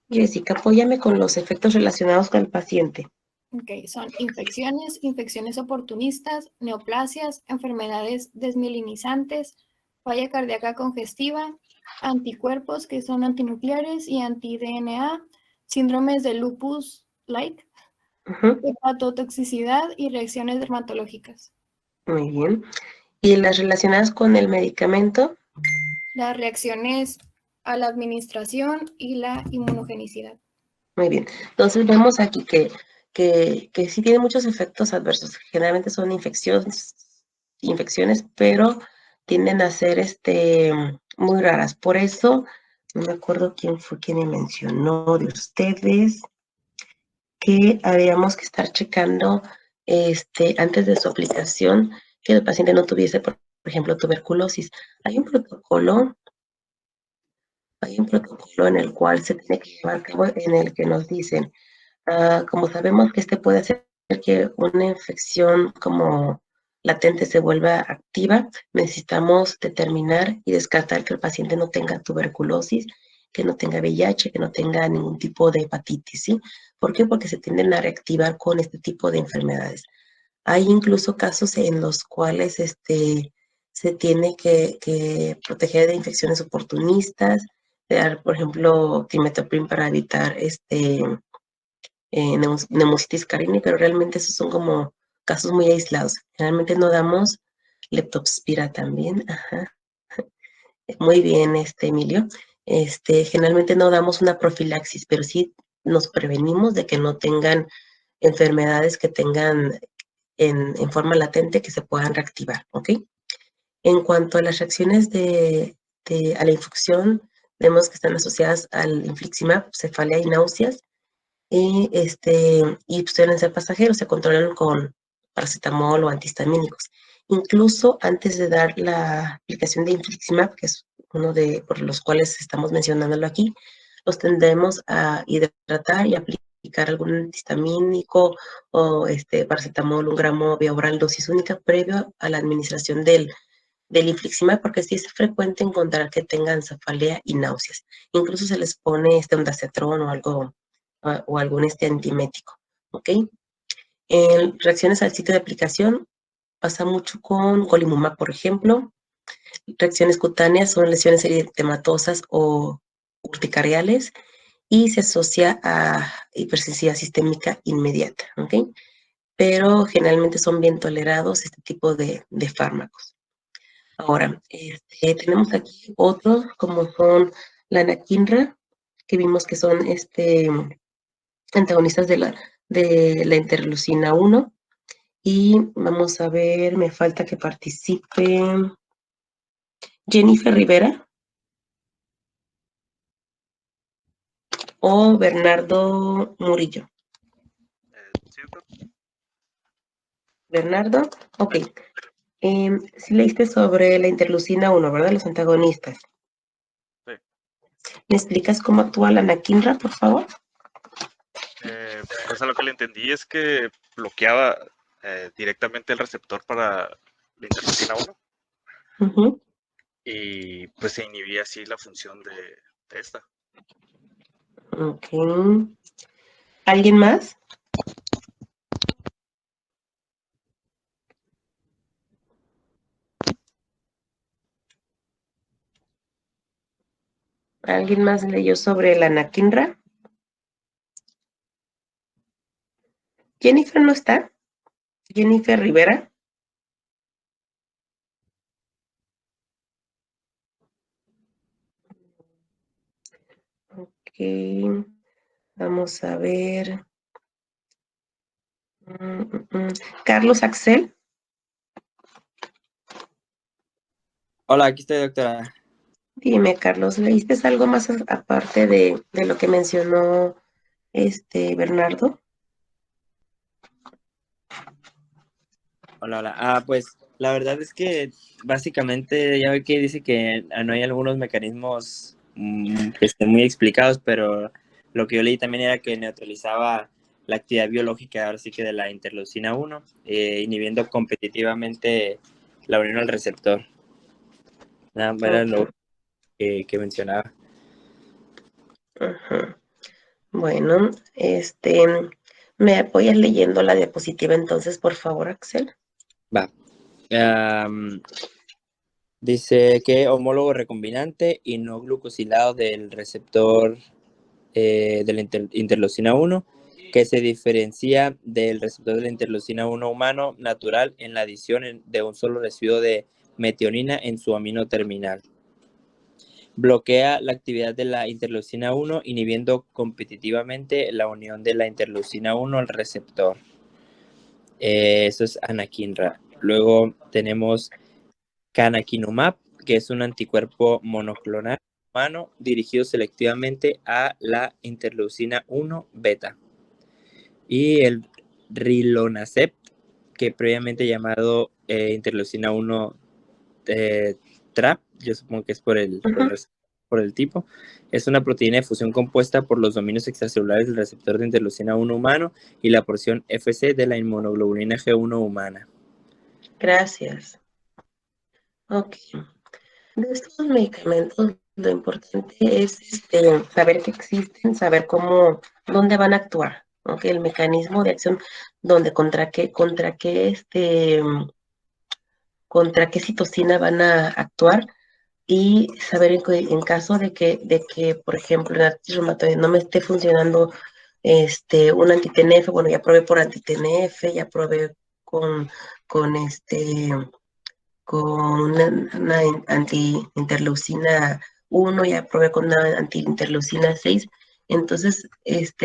Jessica, apóyame con los efectos relacionados con el paciente. Ok, son infecciones, infecciones oportunistas, neoplasias, enfermedades desmielinizantes, falla cardíaca congestiva, anticuerpos que son antinucleares y anti-DNA, síndromes de lupus-like, hepatotoxicidad y reacciones dermatológicas. Muy bien. ¿Y las relacionadas con el medicamento? Las reacciones a la administración y la inmunogenicidad. Muy bien. Entonces vemos aquí que sí tiene muchos efectos adversos. Generalmente son infecciones, pero tienden a ser muy raras. Por eso, no me acuerdo quién fue quien me mencionó de ustedes que habíamos que estar checando antes de su aplicación que el paciente no tuviese, por ejemplo, tuberculosis. Hay un protocolo en el cual se tiene que llevar a cabo, en el que nos dicen, como sabemos que puede hacer que una infección como latente se vuelva activa, necesitamos determinar y descartar que el paciente no tenga tuberculosis, que no tenga VIH, que no tenga ningún tipo de hepatitis, ¿sí? ¿Por qué? Porque se tienden a reactivar con este tipo de enfermedades. Hay incluso casos en los cuales se tiene que proteger de infecciones oportunistas, dar, por ejemplo, timetoprim para evitar neumocitis carini, pero realmente esos son como casos muy aislados. Generalmente no damos leptospira también. Ajá. Muy bien, Emilio. Generalmente no damos una profilaxis, pero sí nos prevenimos de que no tengan enfermedades que tengan en forma latente que se puedan reactivar, ¿ok? En cuanto a las reacciones a la infección, vemos que están asociadas al infliximab, cefalia y náuseas, y suelen ser pasajeros, se controlan con paracetamol o antihistamínicos. Incluso antes de dar la aplicación de infliximab, que es uno por los cuales estamos mencionándolo aquí, los tendemos a hidratar y aplicar algún antihistamínico o paracetamol, 1 gramo vía oral, dosis única, previo a la administración del infliximab, porque sí es frecuente encontrar que tengan cefalea y náuseas. Incluso se les pone ondansetron o algo o algún antiemético, ¿ok? En reacciones al sitio de aplicación pasa mucho con golimumab, por ejemplo. Reacciones cutáneas son lesiones eritematosas o urticariales y se asocia a hipersensibilidad sistémica inmediata, ¿ok? Pero generalmente son bien tolerados este tipo de fármacos. Ahora, tenemos aquí otros como son la anakinra, que vimos que son antagonistas de la interleucina 1. Y vamos a ver, me falta que participe Jennifer Rivera o Bernardo Murillo. Bernardo, ok. Sí leíste sobre la interleucina 1, ¿verdad? Los antagonistas. Sí. ¿Me explicas cómo actúa la anakinra, por favor? Pues a lo que le entendí es que bloqueaba directamente el receptor para la interleucina 1. y pues se inhibía así la función de esta. Ok. ¿Alguien más? ¿Alguien más leyó sobre la anakinra? ¿Jennifer no está? ¿Jennifer Rivera? Ok. Vamos a ver. Carlos Axel. Hola, aquí estoy, doctora. Dime, Carlos, ¿leíste algo más aparte de lo que mencionó Bernardo? Hola, hola. Pues la verdad es que básicamente ya ve que dice que no hay algunos mecanismos que estén muy explicados, pero lo que yo leí también era que neutralizaba la actividad biológica, ahora sí que de la interleucina 1, inhibiendo competitivamente la unión al receptor. Nada más era lo que mencionaba. Ajá. Bueno, ¿me apoyas leyendo la diapositiva entonces, por favor, Axel? Va. Dice que homólogo recombinante y no glucosilado del receptor de la interleucina 1, que se diferencia del receptor de la interleucina 1 humano natural en la adición de un solo residuo de metionina en su amino terminal. Bloquea la actividad de la interleucina 1, inhibiendo competitivamente la unión de la interleucina 1 al receptor. Eso es anakinra. Luego tenemos canakinumab, que es un anticuerpo monoclonal humano dirigido selectivamente a la interleucina 1 beta. Y el rilonacept, que previamente llamado interleucina 1 TRAP, yo supongo que es por el tipo, es una proteína de fusión compuesta por los dominios extracelulares del receptor de interleucina 1 humano y la porción FC de la inmunoglobulina G1 humana. Gracias. Ok. De estos medicamentos, lo importante es saber que existen, saber dónde van a actuar, ¿ok? El mecanismo de acción, contra qué citocina van a actuar y saber en caso de que, por ejemplo, en artritis reumatoide no me esté funcionando un anti-TNF, bueno, ya probé por anti-TNF, ya probé con una anti-interleucina 1, ya probé con una anti-interleucina 6. Entonces,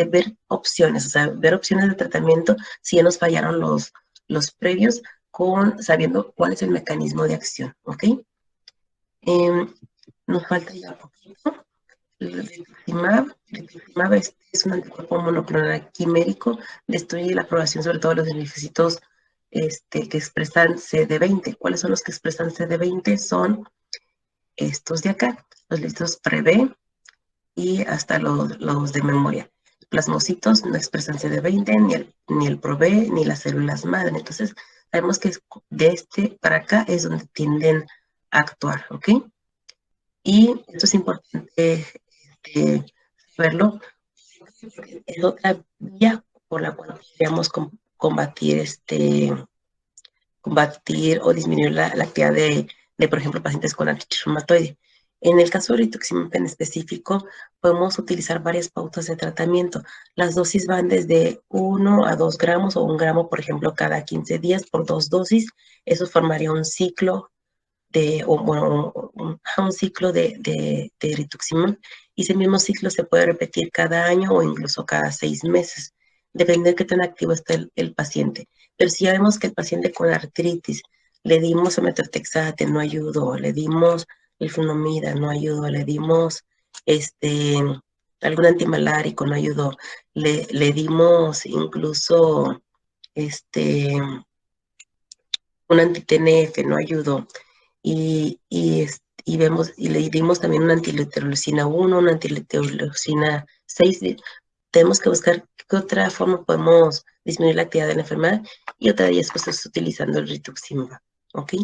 ver opciones, o sea, ver opciones de tratamiento si ya nos fallaron los previos, sabiendo cuál es el mecanismo de acción, ¿ok? Nos falta ya poquito. El rituximab es un anticuerpo monoclonal quimérico, destruye la aprobación sobre todo los linfocitos que expresan CD20. ¿Cuáles son los que expresan CD20? Son estos de acá, los listos pre-B y hasta los de memoria. Plasmocitos no expresan CD20, ni el pro-B, ni las células madre. Entonces, sabemos que de para acá es donde tienden a actuar, ¿ok? Y esto es importante saberlo. Es otra vía por la cual podríamos combatir o disminuir la actividad de, por ejemplo, pacientes con artritis reumatoide. En el caso de rituximab en específico, podemos utilizar varias pautas de tratamiento. Las dosis van desde 1 a 2 gramos o 1 gramo, por ejemplo, cada 15 días por 2 dosis. Eso formaría un ciclo un ciclo de rituximab, y ese mismo ciclo se puede repetir cada año o incluso cada 6 meses, depende de qué tan activo está el paciente. Pero si ya vemos que el paciente con artritis le dimos metotrexate, no ayudó, le dimos el funomida, no ayudó, le dimos algún antimalárico, no ayudó, le dimos incluso un anti-TNF, no ayudó, y le dimos también una antileucina 1, una antileucina 6. Tenemos que buscar qué otra forma podemos disminuir la actividad de la enfermedad, y otra de ellas pues es utilizando el rituximab, ¿ok?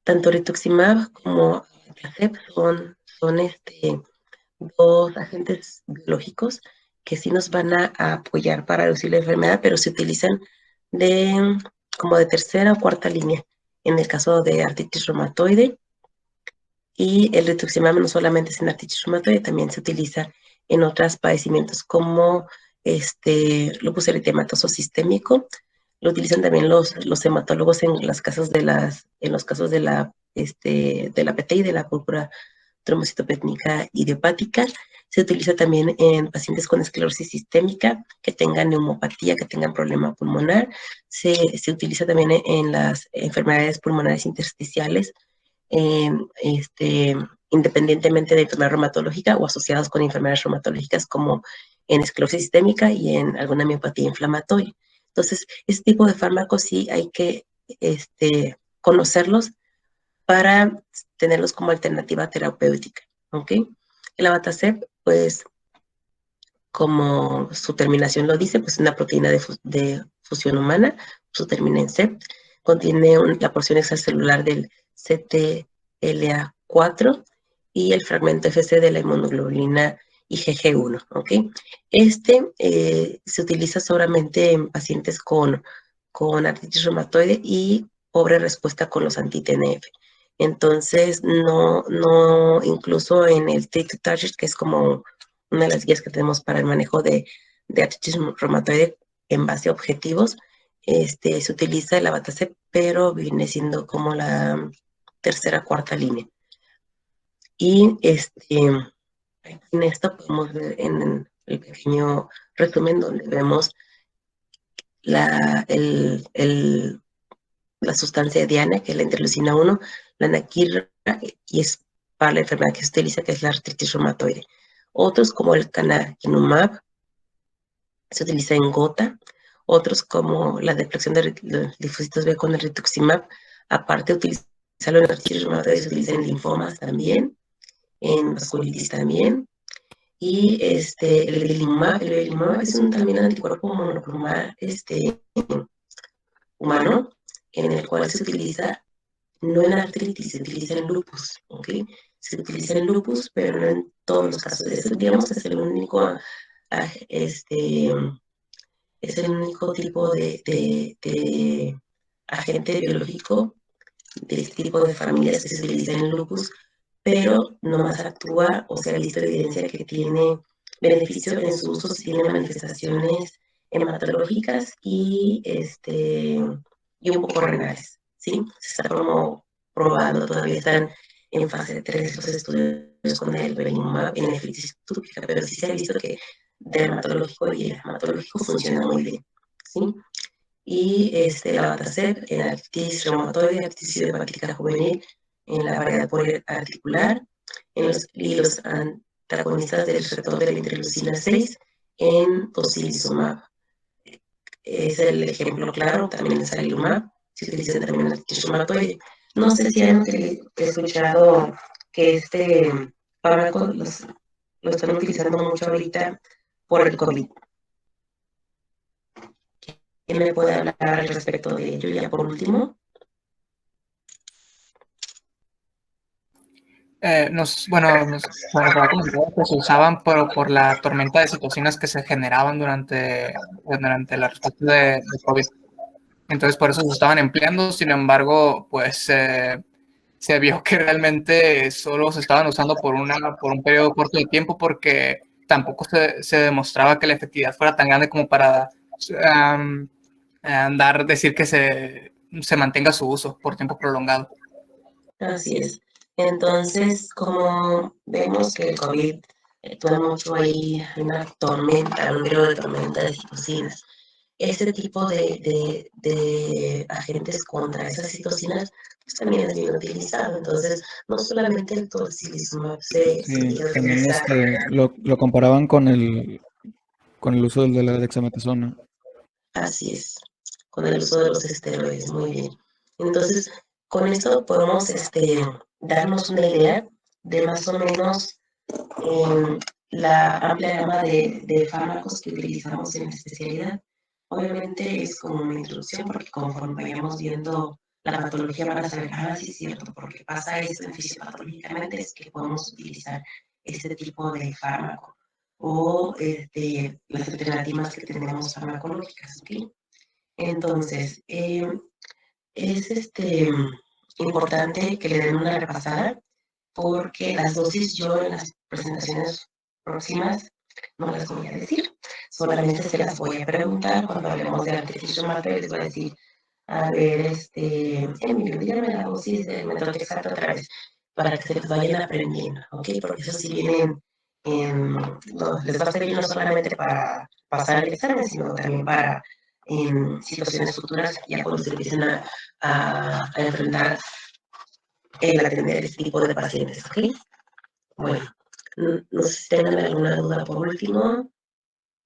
tanto rituximab como abatacept son dos agentes biológicos que sí nos van a apoyar para reducir la enfermedad, pero se utilizan como de tercera o cuarta línea en el caso de artritis reumatoide. Y el rituximab no solamente es en artritis reumatoide, también se utiliza en otros padecimientos como lupus eritematoso sistémico. Lo utilizan también los hematólogos en los casos de la PT y de la púrpura trombocitopétnica idiopática. Se utiliza también en pacientes con esclerosis sistémica que tengan neumopatía, que tengan problema pulmonar. Se utiliza también en las enfermedades pulmonares intersticiales, independientemente de enfermedad reumatológica o asociados con enfermedades reumatológicas como en esclerosis sistémica y en alguna miopatía inflamatoria. Entonces, este tipo de fármacos sí hay que conocerlos para tenerlos como alternativa terapéutica, ¿ok? El abatacept, pues, como su terminación lo dice, pues es una proteína de fusión humana, su termina en cept, contiene la porción extracelular del CTLA4 y el fragmento FC de la inmunoglobulina IgG1, ¿ok? Se utiliza solamente en pacientes con artritis reumatoide y pobre respuesta con los anti-TNF. Entonces, no, incluso en el Treat Target, que es como una de las guías que tenemos para el manejo de artritis reumatoide en base a objetivos, se utiliza el abatacept, pero viene siendo como la tercera, cuarta línea. Y en esto podemos ver en el pequeño resumen donde vemos la sustancia diana, que es la interleucina 1, la anaquirra, y es para la enfermedad que se utiliza, que es la artritis reumatoide. Otros, como el canakinumab, se utiliza en gota. Otros, como la deflexión de linfocitos B con el rituximab, aparte de utilizarlo en artritis reumatoide, se utiliza en linfomas también, en vasculitis también. Y el belimumab es también un anticuerpo monoclonal humano, en el cual se utiliza no en artritis, se utiliza en lupus, ¿ok? Se utiliza en lupus, pero no en todos los casos. Digamos que es el único, es el único tipo de agente biológico de este tipo de familias que se utiliza en lupus, pero nomás actúa, o sea, visto evidencia que tiene beneficio en su uso, tiene manifestaciones hematológicas y un poco renales, ¿sí? Se está como probando, todavía están en fase 3 los estudios con el belimumab en nefritis túpica, pero sí se ha visto que dermatológico y hematológico funciona muy bien, ¿sí? Y el abatacept en artritis reumatoide, artritis idiopática juvenil, en la variedad poliarticular, y los antagonistas del receptor de la interleucina 6 en tocilizumab. Es el ejemplo claro, también el sarilumab, se utiliza también en artritis reumatoide. No sé si han escuchado que este fármaco lo están utilizando mucho ahorita por el COVID. ¿Quién me puede hablar al respecto de ello? Ya por último. Que se usaban por la tormenta de citocinas que se generaban durante la respuesta de COVID. Entonces, por eso se estaban empleando. Sin embargo, pues se vio que realmente solo se estaban usando por un periodo corto de tiempo, porque tampoco se demostraba que la efectividad fuera tan grande como para decir que se mantenga su uso por tiempo prolongado. Así es. Entonces, como vemos que el COVID actúa mucho ahí, una tormenta, un periodo de tormenta de citocinas. Este tipo de agentes contra esas citocinas pues, también es bien utilizado. Entonces, no solamente el tocilizumab se también utiliza. lo comparaban con el uso de la dexametasona. Así es, con el uso de los esteroides, muy bien. Entonces, con esto podemos darnos una idea de más o menos la amplia gama de fármacos que utilizamos en la especialidad. Obviamente es como una introducción porque conforme vayamos viendo la patología van a saber, sí es cierto, porque pasa esto en fisiopatológicamente es que podemos utilizar este tipo de fármaco o las alternativas que tenemos farmacológicas, ¿ok? Entonces, es importante que le den una repasada porque las dosis yo en las presentaciones próximas no las voy a decir, solamente se las voy a preguntar cuando hablemos de artritis reumatoide, les voy a decir, a ver, Emilio, dígame la dosis del metotrexato otra vez, para que se les vayan aprendiendo, ¿ok? Porque eso sí vienen, les va a servir no solamente para pasar el examen, sino también para en situaciones futuras, ya cuando se empiecen a enfrentar el atender este tipo de pacientes, ¿ok? Bueno, no sé si tengan alguna duda por último,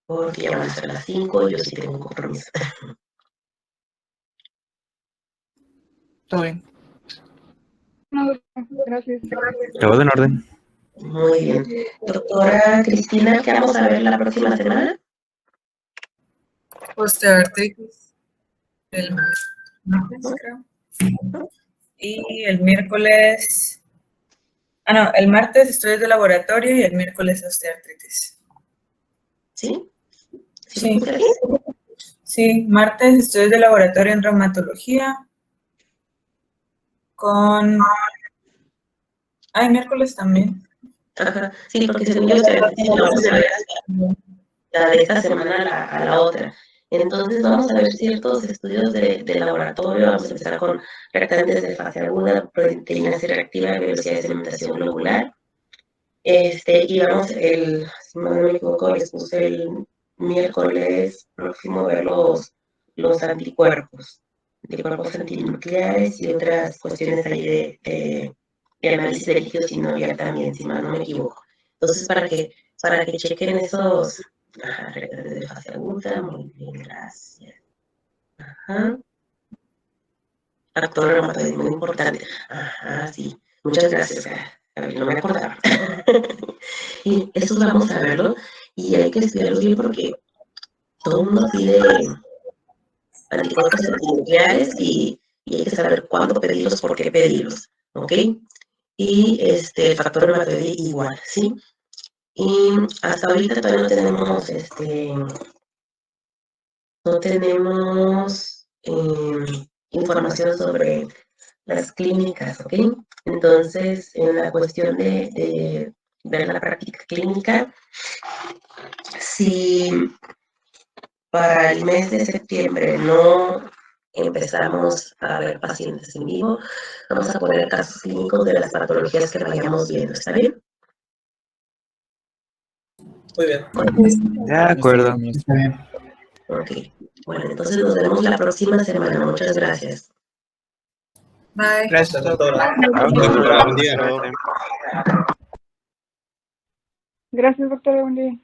porque ya van a ser las 5 y yo sí tengo un compromiso. Todo bien. No, gracias. Todo en orden. Muy bien. Doctora Cristina, ¿qué vamos a ver la próxima semana? Osteoartritis. El martes, creo. Y el miércoles... no, el martes estudios de laboratorio y el miércoles osteoartritis. ¿Sí? Sí. Sí, martes estudios de laboratorio en reumatología con... miércoles también. Ajá, sí, porque según yo osteoartritis la vamos a ver de esta semana a la otra. Entonces vamos a ver ciertos estudios de laboratorio, vamos a empezar con reactantes de fase aguda, proteína C reactiva, velocidad de sedimentación globular. Y vamos, si no me equivoco, les puse el miércoles próximo ver los anticuerpos antinucleares y otras cuestiones ahí de análisis de líquidos sinovial también, si mal no me equivoco. Entonces, para que chequen esos reactantes de fase aguda, muy bien, gracias. Ajá. Factor reumatoide, muy importante. Ajá, sí. Muchas gracias. A ver, no me acordaba. Y eso vamos a verlo y hay que estudiarlo bien porque todo el mundo pide anticuerpos antinucleares y hay que saber cuándo pedirlos, por qué pedirlos, ¿ok? Y el factor reumatoide igual, ¿sí? Y hasta ahorita todavía no tenemos información sobre las clínicas, ¿ok? Entonces, en la cuestión de ver la práctica clínica, si para el mes de septiembre no empezamos a ver pacientes en vivo, vamos a poner casos clínicos de las patologías que vayamos viendo, ¿está bien? Muy bien. De acuerdo. Está bien. Ok. Bueno, entonces nos vemos la próxima semana. Muchas gracias. Bye. Gracias, doctora. Doctora, Buen día. Gracias, doctora. Buen día.